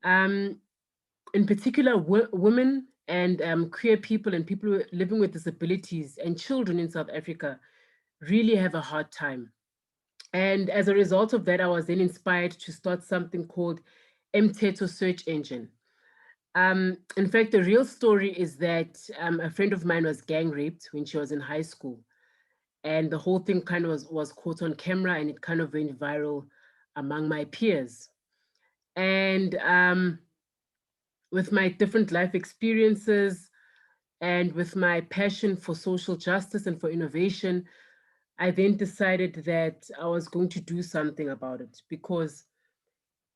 Speaker 5: in particular, women and queer people and people living with disabilities and children in South Africa really have a hard time. And as a result of that, I was then inspired to start something called Mteto Search Engine. In fact, the real story is that a friend of mine was gang raped when she was in high school. And the whole thing kind of was caught on camera, and it kind of went viral among my peers. And with my different life experiences and with my passion for social justice and for innovation, I then decided that I was going to do something about it, because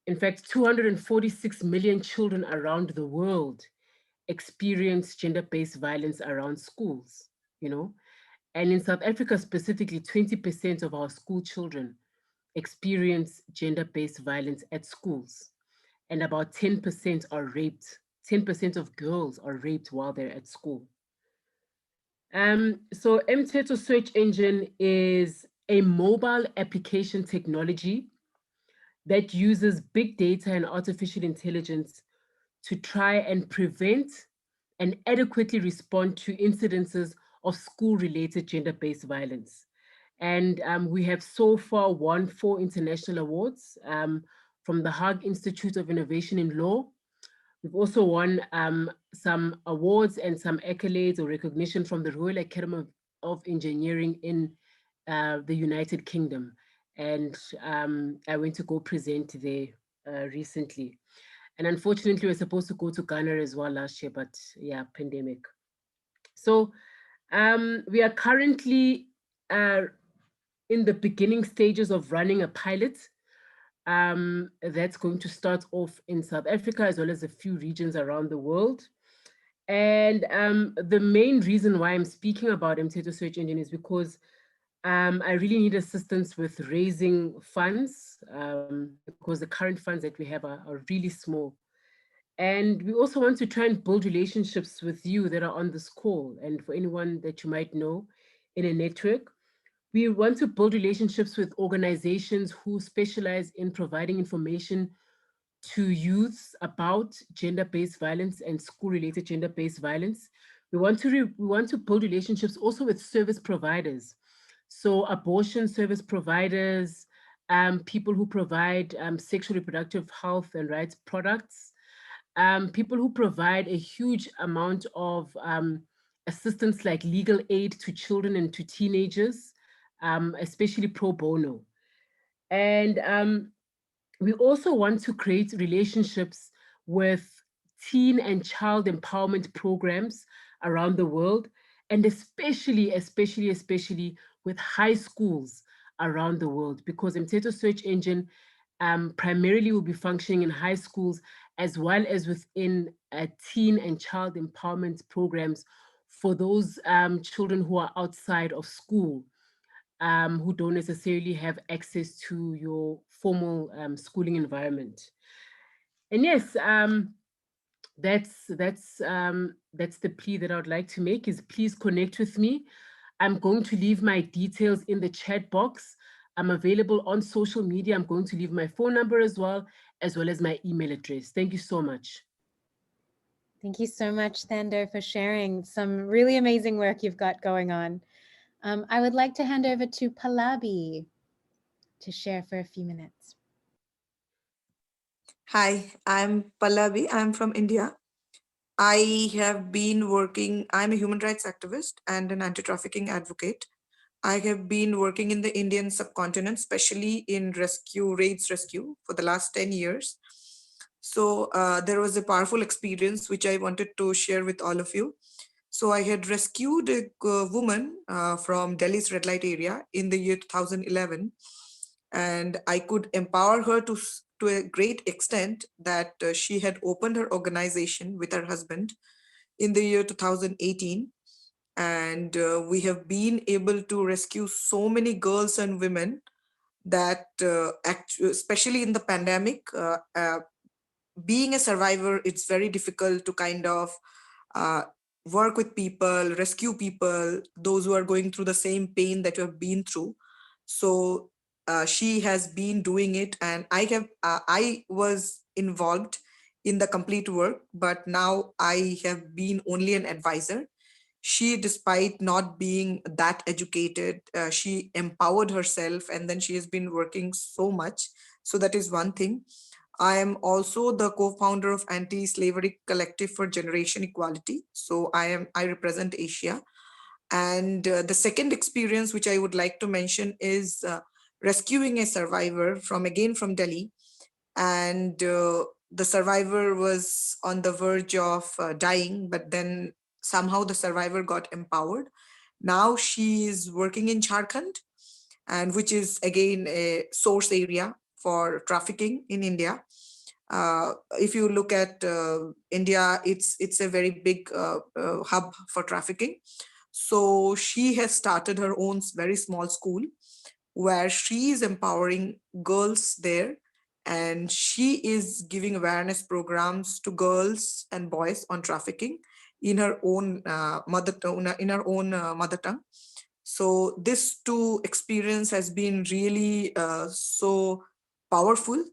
Speaker 5: in fact, 246 million children around the world experience gender-based violence around schools, you know? And in South Africa specifically, 20% of our school children experience gender-based violence at schools. And about 10% are raped. 10% of girls are raped while they're at school. So Mteto Search Engine is a mobile application technology that uses big data and artificial intelligence to try and prevent and adequately respond to incidences of school-related gender-based violence. And we have so far won 4 international awards from the Hague Institute of Innovation in Law. We've also won some awards and some accolades or recognition from the Royal Academy of Engineering in the United Kingdom. And I went to go present there recently. And unfortunately, we were supposed to go to Ghana as well last year, but yeah, pandemic. So we are currently in the beginning stages of running a pilot that's going to start off in South Africa as well as a few regions around the world. And the main reason why I'm speaking about Mteto Search Engine is because I really need assistance with raising funds because the current funds that we have are really small. And we also want to try and build relationships with you that are on this call, and for anyone that you might know in a network. We want to build relationships with organizations who specialize in providing information to youths about gender-based violence and school-related gender-based violence. We want to build relationships also with service providers. So abortion service providers, people who provide sexual reproductive health and rights products, people who provide a huge amount of assistance like legal aid to children and to teenagers, especially pro bono. And we also want to create relationships with teen and child empowerment programs around the world, and especially with high schools around the world, because Mteto search engine primarily will be functioning in high schools as well as within teen and child empowerment programs for those children who are outside of school, who don't necessarily have access to your formal schooling environment. And yes, that's the plea that I would like to make, is please connect with me. I'm going to leave my details in the chat box. I'm available on social media. I'm going to leave my phone number as well as my email address. Thank you so much.
Speaker 2: Thank you so much, Thando, for sharing some really amazing work you've got going on. I would like to hand over to Pallavi to share for a few minutes.
Speaker 1: Hi, I'm Pallavi. I'm from India. I have been working, I'm a human rights activist and an anti-trafficking advocate. I have been working in the Indian subcontinent, especially in raids rescue for the last 10 years. So there was a powerful experience which I wanted to share with all of you. So I had rescued a woman from Delhi's red light area in the year 2011, and I could empower her to a great extent that she had opened her organization with her husband in the year 2018. And we have been able to rescue so many girls and women that especially in the pandemic, being a survivor, it's very difficult to kind of work with people, rescue people, those who are going through the same pain that you have been through. So she has been doing it, and I was involved in the complete work, but now I have been only an advisor. She, despite not being that educated, she empowered herself, and then she has been working so much. So that is one thing. I am also the co-founder of Anti-Slavery Collective for Generation Equality. So I represent Asia. And the second experience which I would like to mention is rescuing a survivor from Delhi. And the survivor was on the verge of dying, but then somehow the survivor got empowered. Now she is working in Jharkhand, and which is again a source area for trafficking in India. If you look at India, it's a very big hub for trafficking. So she has started her own very small school where she is empowering girls there, and she is giving awareness programs to girls and boys on trafficking in her own mother tongue. So this two experience has been really so powerful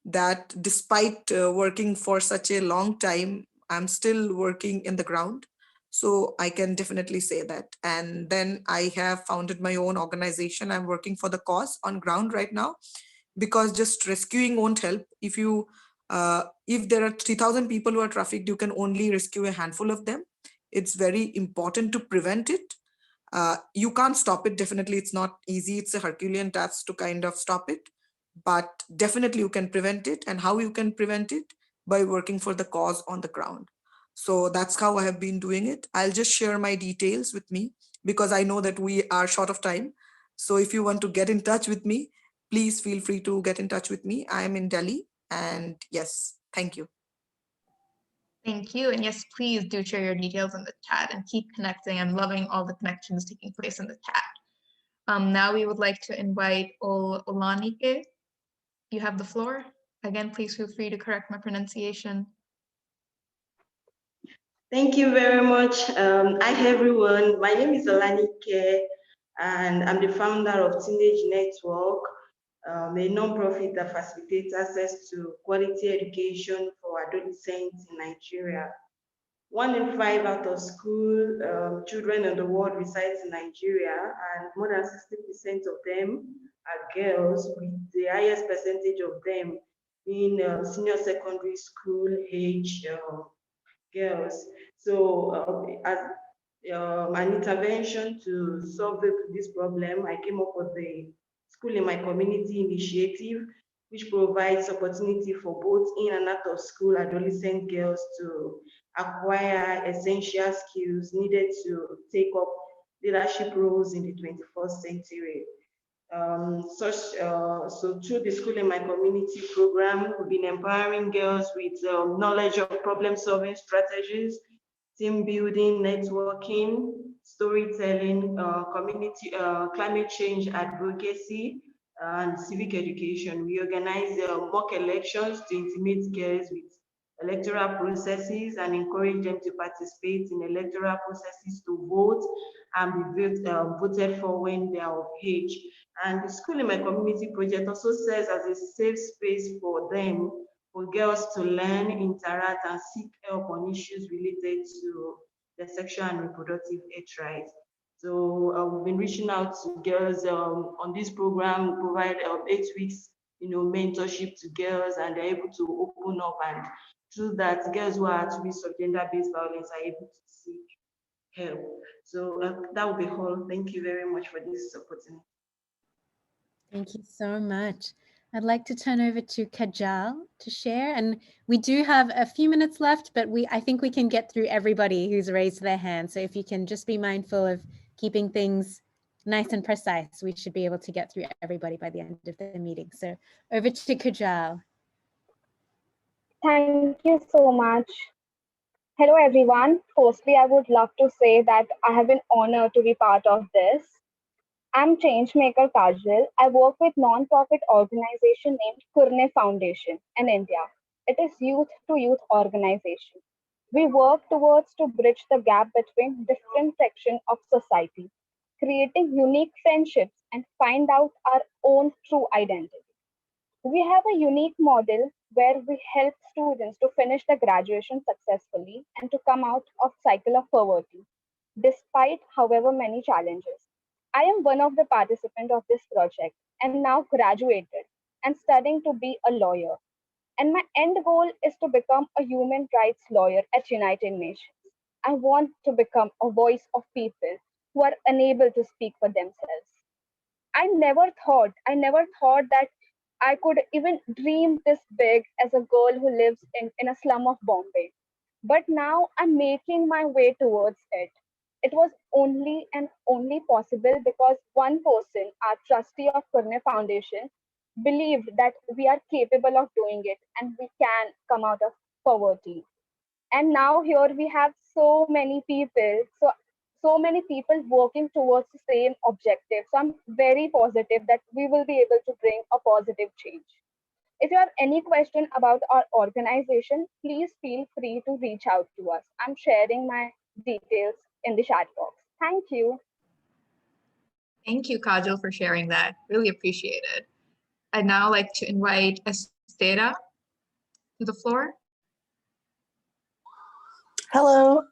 Speaker 1: that despite working for such a long time, I'm still working in the ground. So I can definitely say that. And then I have founded my own organization. I'm working for the cause on ground right now, because just rescuing won't help. If there are 3,000 people who are trafficked, you can only rescue a handful of them. It's very important to prevent it. You can't stop it. Definitely, it's not easy. It's a Herculean task to kind of stop it, but definitely you can prevent it. And how you can prevent it? By working for the cause on the ground. So that's how I have been doing it. I'll just share my details with me because I know that we are short of time. So if you want to get in touch with me, please feel free to get in touch with me. I am in Delhi, and yes, thank you.
Speaker 4: Thank you. And yes, please do share your details in the chat and keep connecting. I'm loving all the connections taking place in the chat. Now we would like to invite Olanike. You have the floor. Again, please feel free to correct my pronunciation.
Speaker 22: Thank you very much. Hi, everyone. My name is Olanike, and I'm the founder of Teenage Network, a non-profit that facilitates access to quality education for adolescents in Nigeria. 1 in 5 out of school children in the world resides in Nigeria, and more than 60% of them are girls, with the highest percentage of them being senior secondary school age girls. So as an intervention to solve this problem, I came up with the School in My Community initiative, which provides opportunity for both in and out of school adolescent girls to acquire essential skills needed to take up leadership roles in the 21st century. So through the School in My Community program, we've been empowering girls with knowledge of problem-solving strategies, team building, networking, storytelling, community, climate change advocacy, and civic education. We organize mock elections to intimate girls with electoral processes and encourage them to participate in electoral processes to vote and be voted for when they are of age. And the School in My Community project also serves as a safe space for them, for girls to learn, interact, and seek help on issues related to their sexual and reproductive health rights. So we've been reaching out to girls on this program. We provide 8 weeks, mentorship to girls, and they're able to open up. And through that, girls who are at risk of gender-based violence are able to seek help. So that will be all. Thank you very much for this opportunity.
Speaker 2: Thank you so much. I'd like to turn over to Kajal to share. And we do have a few minutes left, but I think we can get through everybody who's raised their hand. So if you can just be mindful of keeping things nice and precise, we should be able to get through everybody by the end of the meeting. So over to Kajal.
Speaker 6: Thank you so much. Hello, everyone. Firstly, I would love to say that I have been honored to be part of this. I'm Changemaker Kajal. I work with non-profit organization named Kurne Foundation in India. It is youth-to-youth organization. We work towards to bridge the gap between different sections of society, creating unique friendships and find out our own true identity. We have a unique model where we help students to finish the graduation successfully and to come out of cycle of poverty, despite however many challenges. I am one of the participants of this project and now graduated and studying to be a lawyer. And my end goal is to become a human rights lawyer at United Nations. I want to become a voice of people who are unable to speak for themselves. I never thought that I could even dream this big as a girl who lives in a slum of Bombay. But now I'm making my way towards it. It was only and only possible because one person, our trustee of Kurne Foundation, believed that we are capable of doing it and we can come out of poverty. And now here we have so many people working towards the same objective. So I'm very positive that we will be able to bring a positive change. If you have any question about our organization, please feel free to reach out to us. I'm sharing my details in the chat box. Thank you.
Speaker 4: Thank you, Kajal, for sharing that. Really appreciate it. I'd now like to invite Estera to the floor.
Speaker 7: Hello.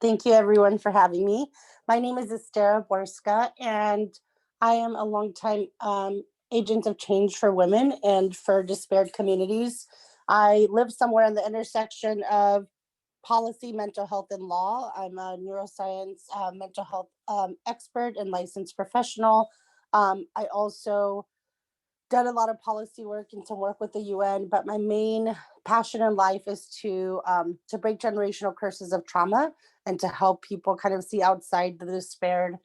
Speaker 7: Thank you everyone for having me. My name is Estera Borska and I am a longtime agent of change for women and for disparate communities. I live somewhere in the intersection of policy, mental health, and law. I'm a neuroscience mental health expert and licensed professional. I also done a lot of policy work and some work with the UN, but my main passion in life is to break generational curses of trauma and to help people kind of see outside the despaired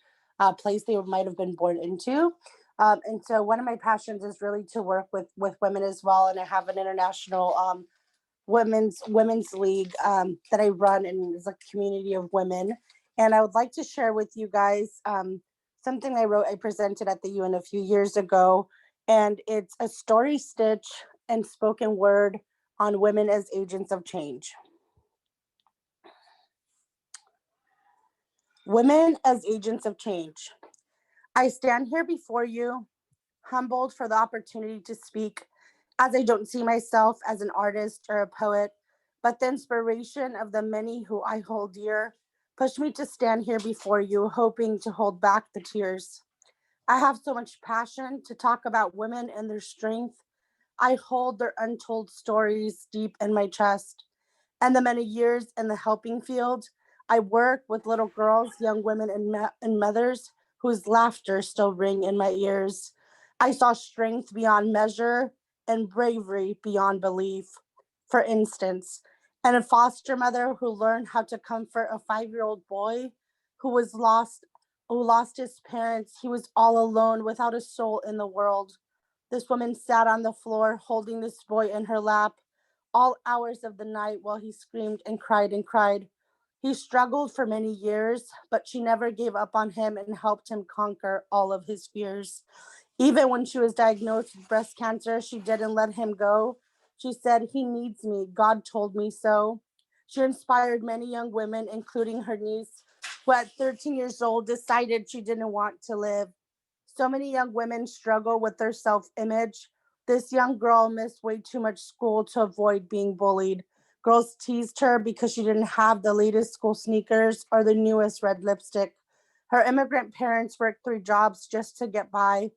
Speaker 7: place they might have been born into. And so one of my passions is really to work with women as well. And I have an international women's league that I run, and it's a community of women. And I would like to share with you guys something I presented at the UN a few years ago. And it's a story stitch and spoken word on women as agents of change. Women as agents of change. I stand here before you, humbled for the opportunity to speak, as I don't see myself as an artist or a poet, but the inspiration of the many who I hold dear pushed me to stand here before you, hoping to hold back the tears. I have so much passion to talk about women and their strength. I hold their untold stories deep in my chest. And the many years in the helping field, I work with little girls, young women, and mothers whose laughter still ring in my ears. I saw strength beyond measure and bravery beyond belief. For instance, and a foster mother who learned how to comfort a 5-year-old boy who lost his parents. He was all alone without a soul in the world. This woman sat on the floor holding this boy in her lap all hours of the night while he screamed and cried and cried. He struggled for many years, but she never gave up on him and helped him conquer all of his fears. Even when she was diagnosed with breast cancer, she didn't let him go. She said, "He needs me. God told me so." She inspired many young women, including her niece, who at 13 years old decided she didn't want to live. So many young women struggle with their self-image. This young girl missed way too much school to avoid being bullied. Girls teased her because she didn't have the latest school sneakers or the newest red lipstick. Her immigrant parents worked 3 jobs just to get by.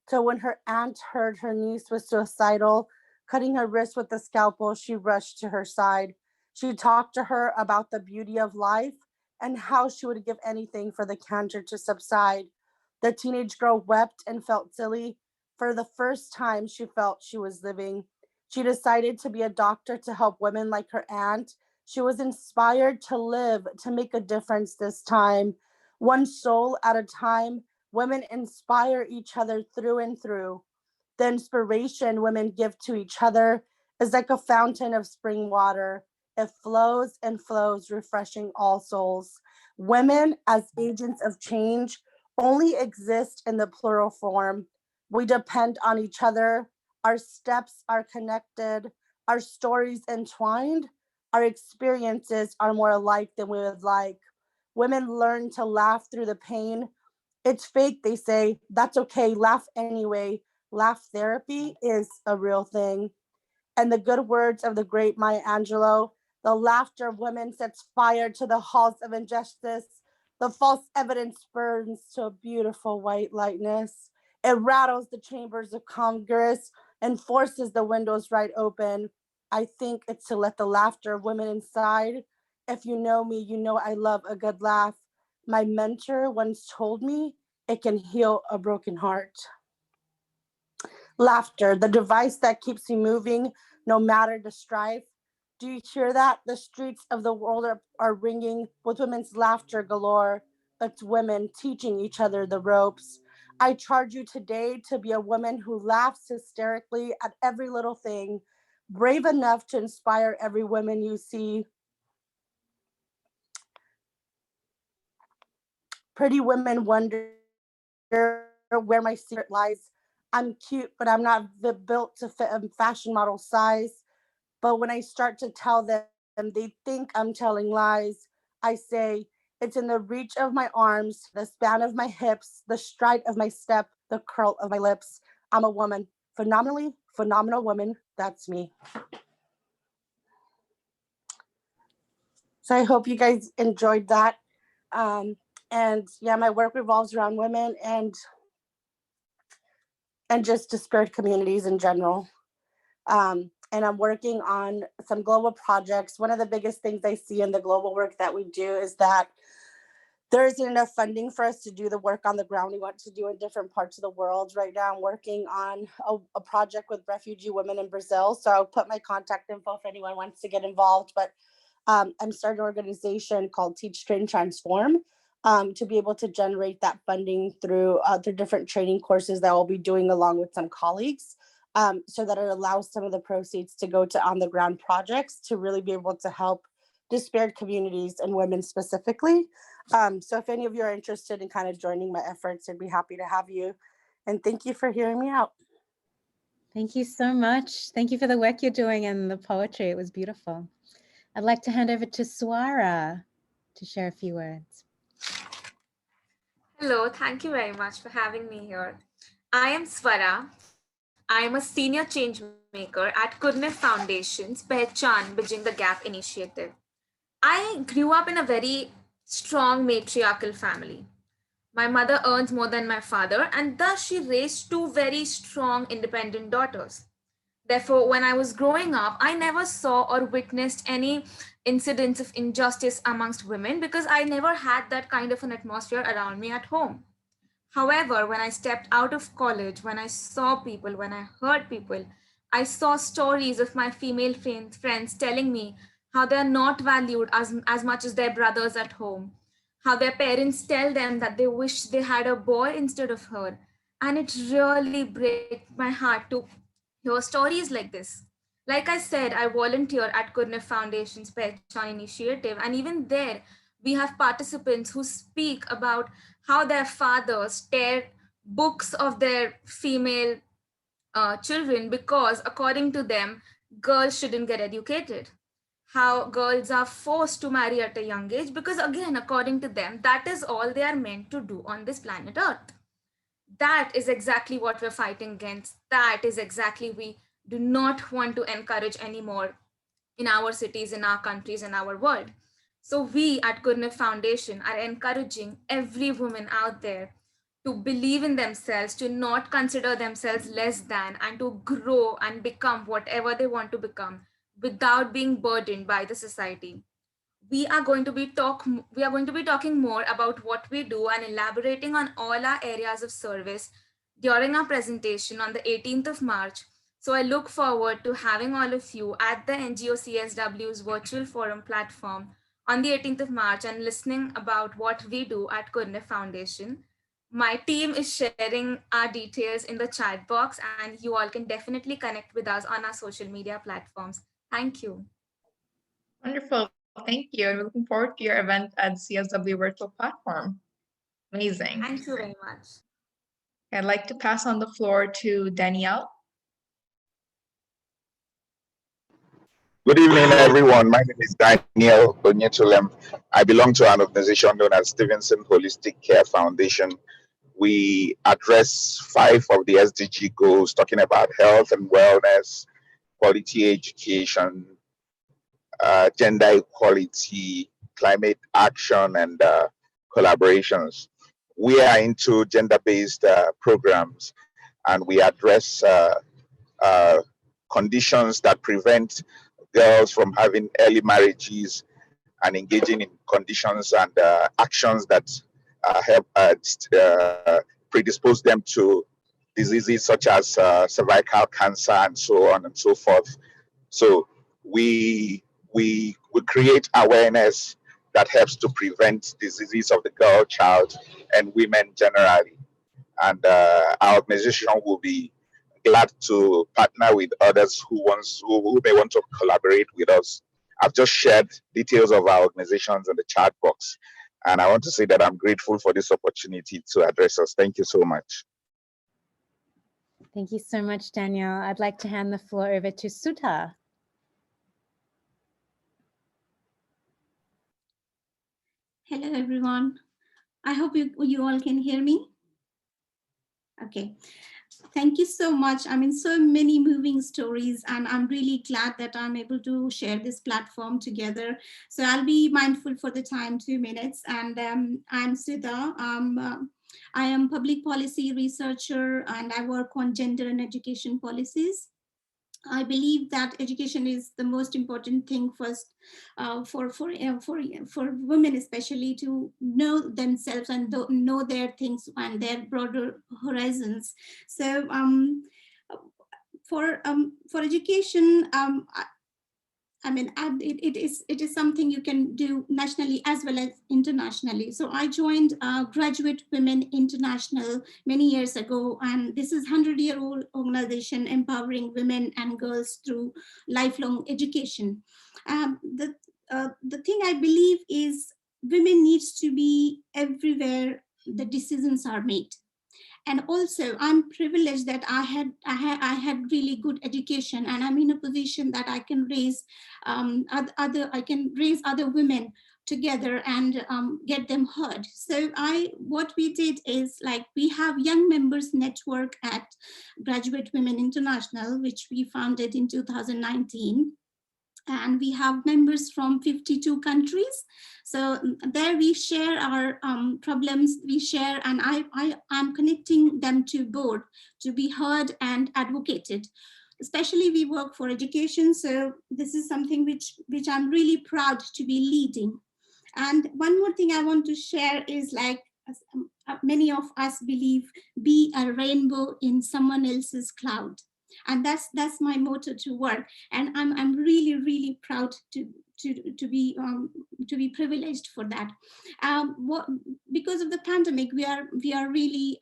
Speaker 7: So when her aunt heard her niece was suicidal, cutting her wrist with a scalpel, she rushed to her side. She talked to her about the beauty of life and how she would give anything for the cancer to subside. The teenage girl wept and felt silly. For the first time, she felt she was living. She decided to be a doctor to help women like her aunt. She was inspired to live, to make a difference this time. One soul at a time, women inspire each other through and through. The inspiration women give to each other is like a fountain of spring water. It flows and flows, refreshing all souls. Women, as agents of change, only exist in the plural form. We depend on each other. Our steps are connected. Our stories entwined. Our experiences are more alike than we would like. Women learn to laugh through the pain. It's fake, they say. That's okay. Laugh anyway. Laugh therapy is a real thing. And the good words of the great Maya Angelou, the laughter of women sets fire to the halls of injustice. The false evidence burns to a beautiful white lightness. It rattles the chambers of Congress and forces the windows right open. I think it's to let the laughter of women inside. If you know me, you know I love a good laugh. My mentor once told me it can heal a broken heart. Laughter, the device that keeps you moving no matter the strife. Do you hear that? The streets of the world are ringing with women's laughter galore. It's women teaching each other the ropes. I charge you today to be a woman who laughs hysterically at every little thing, brave enough to inspire every woman you see. Pretty women wonder where my secret lies. I'm cute, but I'm not built to fit a fashion model size. But when I start to tell them, they think I'm telling lies. I say, it's in the reach of my arms, the span of my hips, the stride of my step, the curl of my lips. I'm a woman, phenomenally phenomenal woman. That's me. So I hope you guys enjoyed that. And yeah, my work revolves around women and just disparate communities in general. And I'm working on some global projects. One of the biggest things I see in the global work that we do is that there isn't enough funding for us to do the work on the ground we want to do in different parts of the world. Right now, I'm working on a project with refugee women in Brazil. So I'll put my contact info if anyone wants to get involved. But I'm starting an organization called Teach, Train, Transform to be able to generate that funding through the different training courses that we'll be doing along with some colleagues. So that it allows some of the proceeds to go to on the ground projects to really be able to help disparate communities and women specifically. So if any of you are interested in kind of joining my efforts, I'd be happy to have you. And thank you for hearing me out.
Speaker 2: Thank you so much. Thank you for the work you're doing and the poetry. It was beautiful. I'd like to hand over to Swara to share a few words.
Speaker 8: Hello, thank you very much for having me here. I am Swara. I am a senior change maker at Kudne Foundation's Pehchan Bridging the Gap initiative. I grew up in a very strong matriarchal family. My mother earns more than my father, and thus she raised two very strong independent daughters. Therefore, when I was growing up, I never saw or witnessed any incidents of injustice amongst women because I never had that kind of an atmosphere around me at home. However, when I stepped out of college, when I saw people, when I heard people, I saw stories of my female friends telling me how they're not valued as much as their brothers at home, how their parents tell them that they wish they had a boy instead of her. And it really breaks my heart to hear stories like this. Like I said, I volunteer at Kudne Foundation's Pehchan initiative, and even there, we have participants who speak about how their fathers tear books of their female children because, according to them, girls shouldn't get educated. How girls are forced to marry at a young age because, again, according to them, that is all they are meant to do on this planet Earth. That is exactly what we're fighting against. That is exactly we do not want to encourage anymore in our cities, in our countries, in our world. So we at Goodness Foundation are encouraging every woman out there to believe in themselves, to not consider themselves less than, and to grow and become whatever they want to become without being burdened by the society. We are going to be talking more about what we do and elaborating on all our areas of service during our presentation on the 18th of March. So I look forward to having all of you at the NGO CSW's virtual forum platform on the 18th of March and listening about what we do at Kurne Foundation. My team is sharing our details in the chat box, and you all can definitely connect with us on our social media platforms. Thank you.
Speaker 4: Wonderful. Thank you. I'm looking forward to your event at CSW Virtual Platform. Amazing.
Speaker 8: Thank you very much.
Speaker 4: I'd like to pass on the floor to Danielle.
Speaker 9: Good evening, everyone. My name is Daniel Onyetulem. I belong to an organization known as Stevenson Holistic Care Foundation. We address 5 of the SDG goals, talking about health and wellness, quality education, gender equality, climate action, and collaborations. We are into gender-based programs, and we address uh, conditions that prevent girls from having early marriages and engaging in conditions and actions that help predispose them to diseases such as cervical cancer and so on and so forth. So we create awareness that helps to prevent diseases of the girl child and women generally. And our organization will be glad to partner with others who may want to collaborate with us. I've just shared details of our organizations in the chat box, and I want to say that I'm grateful for this opportunity to address us. Thank you so much.
Speaker 2: Thank you so much, Daniel. I'd like to hand the floor over to Sudha.
Speaker 10: Hello, everyone. I hope you all can hear me. Okay. Thank you so much. I mean, so many moving stories, and I'm really glad that I'm able to share this platform together. So I'll be mindful for the time, 2 minutes. And I'm Sudha. I am public policy researcher, and I work on gender and education policies. I believe that education is the most important thing first for women, especially to know themselves and know their things and their broader horizons. So for education, I mean, it is something you can do nationally as well as internationally. So I joined Graduate Women International many years ago, and this is a 100-year-old organization empowering women and girls through lifelong education. The thing I believe is women needs to be everywhere the decisions are made. And also I'm privileged that I had really good education, and I'm in a position that I can raise other women together and get them heard. So what we did is, like, we have young members network at Graduate Women International, which we founded in 2019. And we have members from 52 countries. So there we share our problems, we share, and I'm connecting them to board to be heard and advocated. Especially we work for education, so this is something which I'm really proud to be leading. And one more thing I want to share is, like, many of us believe, be a rainbow in someone else's cloud. And that's my motto to work. And I'm really, really proud to to be privileged for that. Because of the pandemic, we are really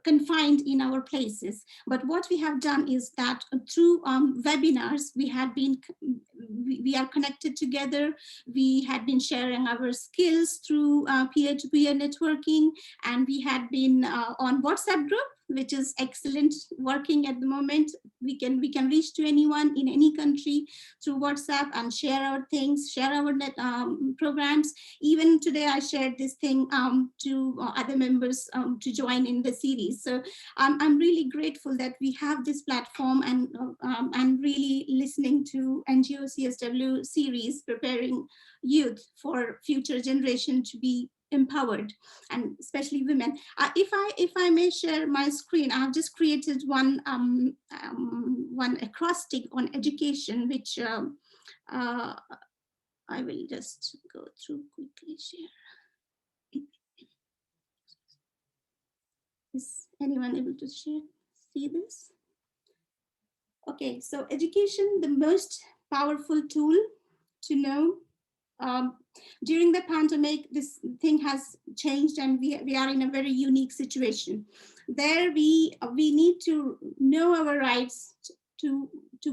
Speaker 10: confined in our places. But what we have done is that through webinars, we are connected together. We had been sharing our skills through peer-to-peer networking, and we had been on WhatsApp group, which is excellent working at the moment. We can reach to anyone in any country through WhatsApp and share our things, share our programs. Even today, I shared this thing to other members to join in the series. So I'm really grateful that we have this platform, and really listening to NGO CSW series, preparing youth for future generation to be empowered, and especially women. If I may share my screen, I've just created one acrostic on education, which I will just go through quickly. Share. Is anyone able to see this? Okay, so education, the most powerful tool to know. During the pandemic, this thing has changed, and we are in a very unique situation. There we need to know our rights to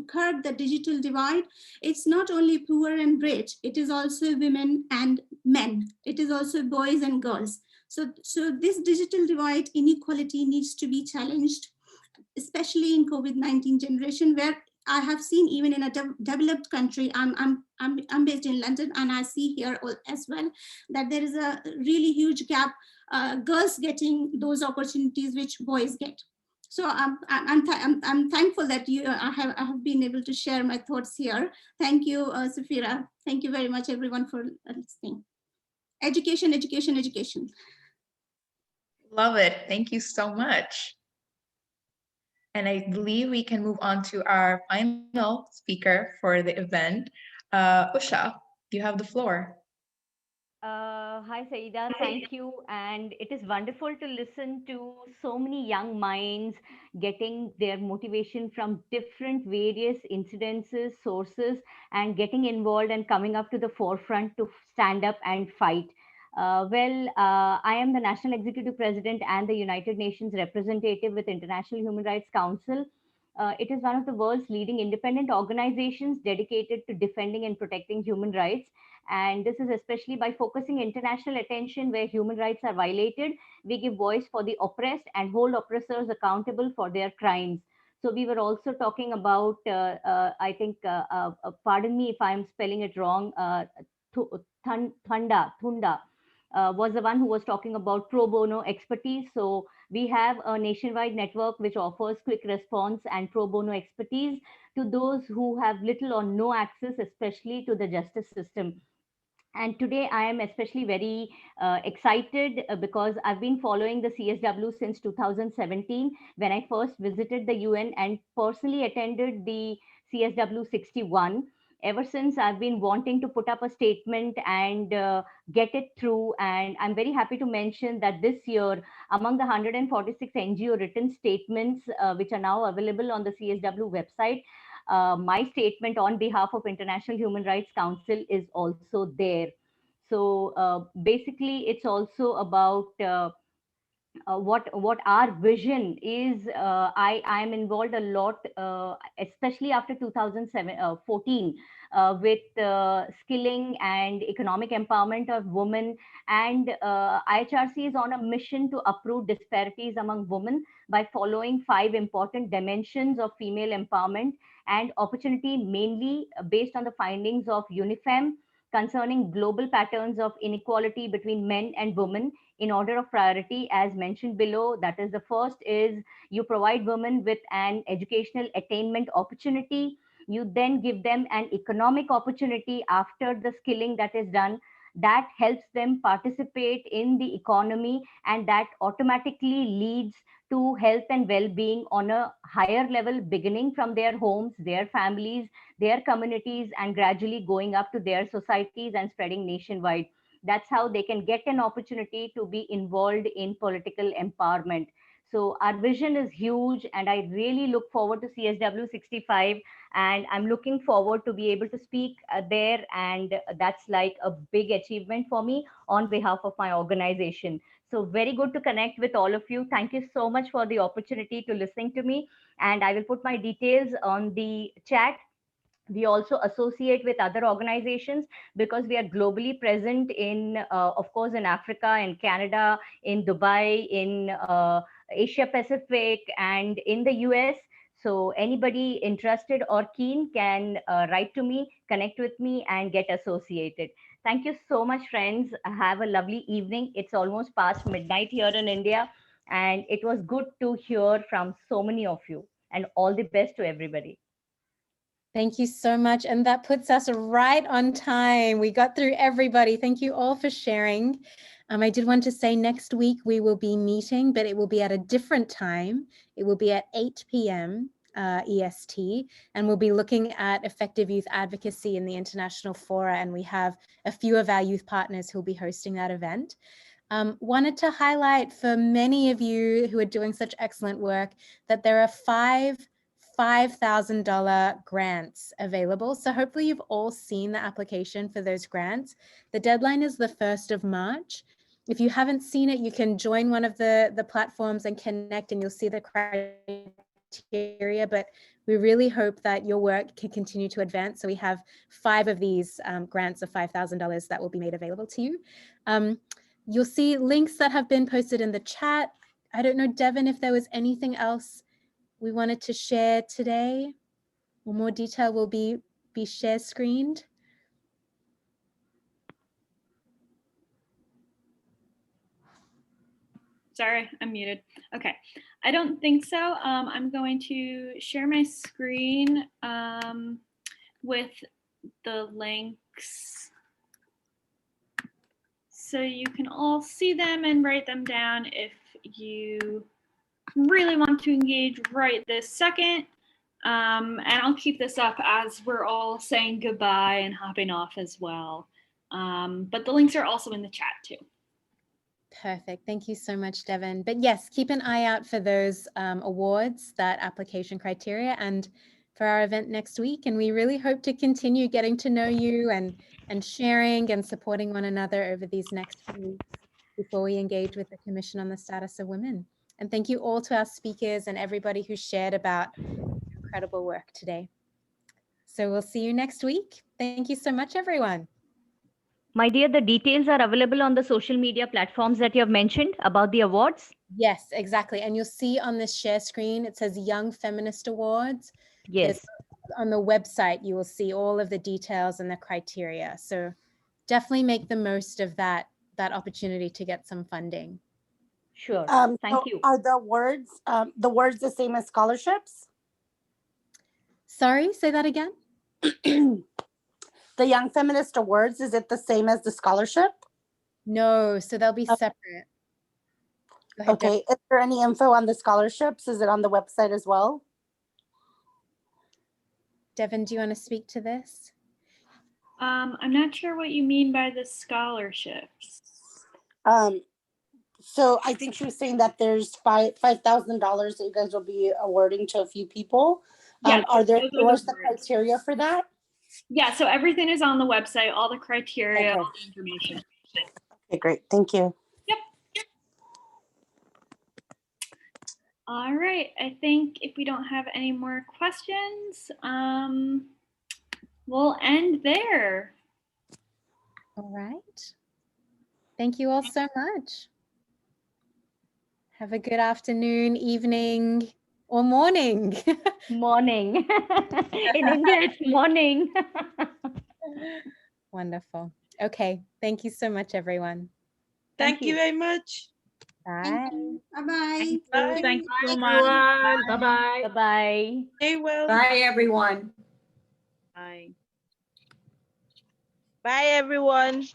Speaker 10: curb the digital divide. It's not only poor and rich, it is also women and men. It is also boys and girls. So this digital divide inequality needs to be challenged, especially in COVID-19 generation, where I have seen even in a developed country. I'm based in London, and I see here as well that there is a really huge gap. Girls getting those opportunities which boys get. So I'm thankful that I have been able to share my thoughts here. Thank you, Safira. Thank you very much, everyone, for listening. Education, education, education.
Speaker 4: Love it. Thank you so much. And I believe we can move on to our final speaker for the event. Usha, you have the floor.
Speaker 11: Hi, Saida. Thank you. And it is wonderful to listen to so many young minds getting their motivation from different various incidences, sources, and getting involved and coming up to the forefront to stand up and fight. I am the National Executive President and the United Nations representative with International Human Rights Council. It is one of the world's leading independent organizations dedicated to defending and protecting human rights. And this is especially by focusing international attention where human rights are violated. We give voice for the oppressed and hold oppressors accountable for their crimes. So we were also talking about, I think, pardon me if I'm spelling it wrong, Thunda was the one who was talking about pro bono expertise. So we have a nationwide network which offers quick response and pro bono expertise to those who have little or no access, especially to the justice system. And today I am especially very excited because I've been following the CSW since 2017 when I first visited the UN and personally attended the CSW 61. Ever since, I've been wanting to put up a statement and get it through. And I'm very happy to mention that this year, among the 146 NGO written statements, which are now available on the CSW website, my statement on behalf of International Human Rights Council is also there. So basically, it's also about what our vision is. I am involved a lot, especially after 2014, with skilling and economic empowerment of women. And IHRC is on a mission to uproot disparities among women by following 5 important dimensions of female empowerment and opportunity, mainly based on the findings of UNIFEM concerning global patterns of inequality between men and women in order of priority, as mentioned below. That is, the first is you provide women with an educational attainment opportunity. You then give them an economic opportunity after the skilling that is done. That helps them participate in the economy, and that automatically leads to health and well-being on a higher level, beginning from their homes, their families, their communities, and gradually going up to their societies and spreading nationwide. That's how they can get an opportunity to be involved in political empowerment. So our vision is huge, and I really look forward to CSW 65, and I'm looking forward to be able to speak there, and that's like a big achievement for me on behalf of my organization. So very good to connect with all of you. Thank you so much for the opportunity to listening to me, and I will put my details on the chat. We also associate with other organizations because we are globally present in, of course, in Africa, in Canada, in Dubai, in Asia Pacific, and in the US. So anybody interested or keen can write to me, connect with me, and get associated. Thank you so much, friends. Have a lovely evening. It's almost past midnight here in India, and it was good to hear from so many of you. And all the best to everybody.
Speaker 2: Thank you so much. And that puts us right on time. We got through everybody. Thank you all for sharing. I did want to say next week we will be meeting, but it will be at a different time. It will be at 8 p.m. EST, and we'll be looking at effective youth advocacy in the international fora. And we have a few of our youth partners who will be hosting that event. Wanted to highlight for many of you who are doing such excellent work that there are five $5,000 grants available. So hopefully you've all seen the application for those grants. The deadline is the 1st of March. If you haven't seen it, you can join one of the platforms and connect, and you'll see the criteria, but we really hope that your work can continue to advance. So we have 5 of these grants of $5,000 that will be made available to you. You'll see links that have been posted in the chat. I don't know, Devin, if there was anything else we wanted to share today, or more detail will be share screened.
Speaker 12: Sorry, I'm muted. Okay, I don't think so. I'm going to share my screen with the links so you can all see them and write them down if you really want to engage right this second. And I'll keep this up as we're all saying goodbye and hopping off as well. But the links are also in the chat too.
Speaker 2: Perfect. Thank you so much, Devin. But yes, keep an eye out for those awards, that application criteria, and for our event next week. And we really hope to continue getting to know you and sharing and supporting one another over these next few weeks before we engage with the Commission on the Status of Women. And thank you all to our speakers and everybody who shared about incredible work today. So we'll see you next week. Thank you so much, everyone.
Speaker 11: My dear, the details are available on the social media platforms that you have mentioned about the awards.
Speaker 2: Yes, exactly. And you'll see on this share screen, it says Young Feminist Awards.
Speaker 11: Yes.
Speaker 2: On the website, you will see all of the details and the criteria. So definitely make the most of that opportunity to get some funding.
Speaker 11: Sure.
Speaker 7: Thank you. Are the words the same as scholarships?
Speaker 2: Sorry, say that again.
Speaker 7: The Young Feminist Awards, is it the same as the scholarship?
Speaker 2: No, so they'll be separate. Go ahead,
Speaker 7: Okay, is there any info on the scholarships? Is it on the website as well?
Speaker 2: Devin, do you want to speak to this?
Speaker 12: I'm not sure what you mean by the scholarships.
Speaker 7: So I think she was saying that there's $5,000 that you guys will be awarding to a few people.
Speaker 12: Yeah,
Speaker 7: what's the criteria for that?
Speaker 12: Yeah, so everything is on the website, all the criteria, all the information.
Speaker 7: Okay, great. Thank you.
Speaker 12: Yep. All right, I think if we don't have any more questions, we'll end there.
Speaker 2: All right. Thank you all so much. Have a good afternoon, evening, or morning.
Speaker 11: Morning. In India, it's morning.
Speaker 2: Wonderful. Okay. Thank you so much, everyone.
Speaker 14: Thank you very much.
Speaker 2: Bye.
Speaker 10: Bye-bye.
Speaker 12: Thank you so much.
Speaker 5: Bye-bye.
Speaker 11: Bye-bye.
Speaker 14: Stay well.
Speaker 1: Bye, everyone.
Speaker 12: Bye.
Speaker 14: Bye, everyone.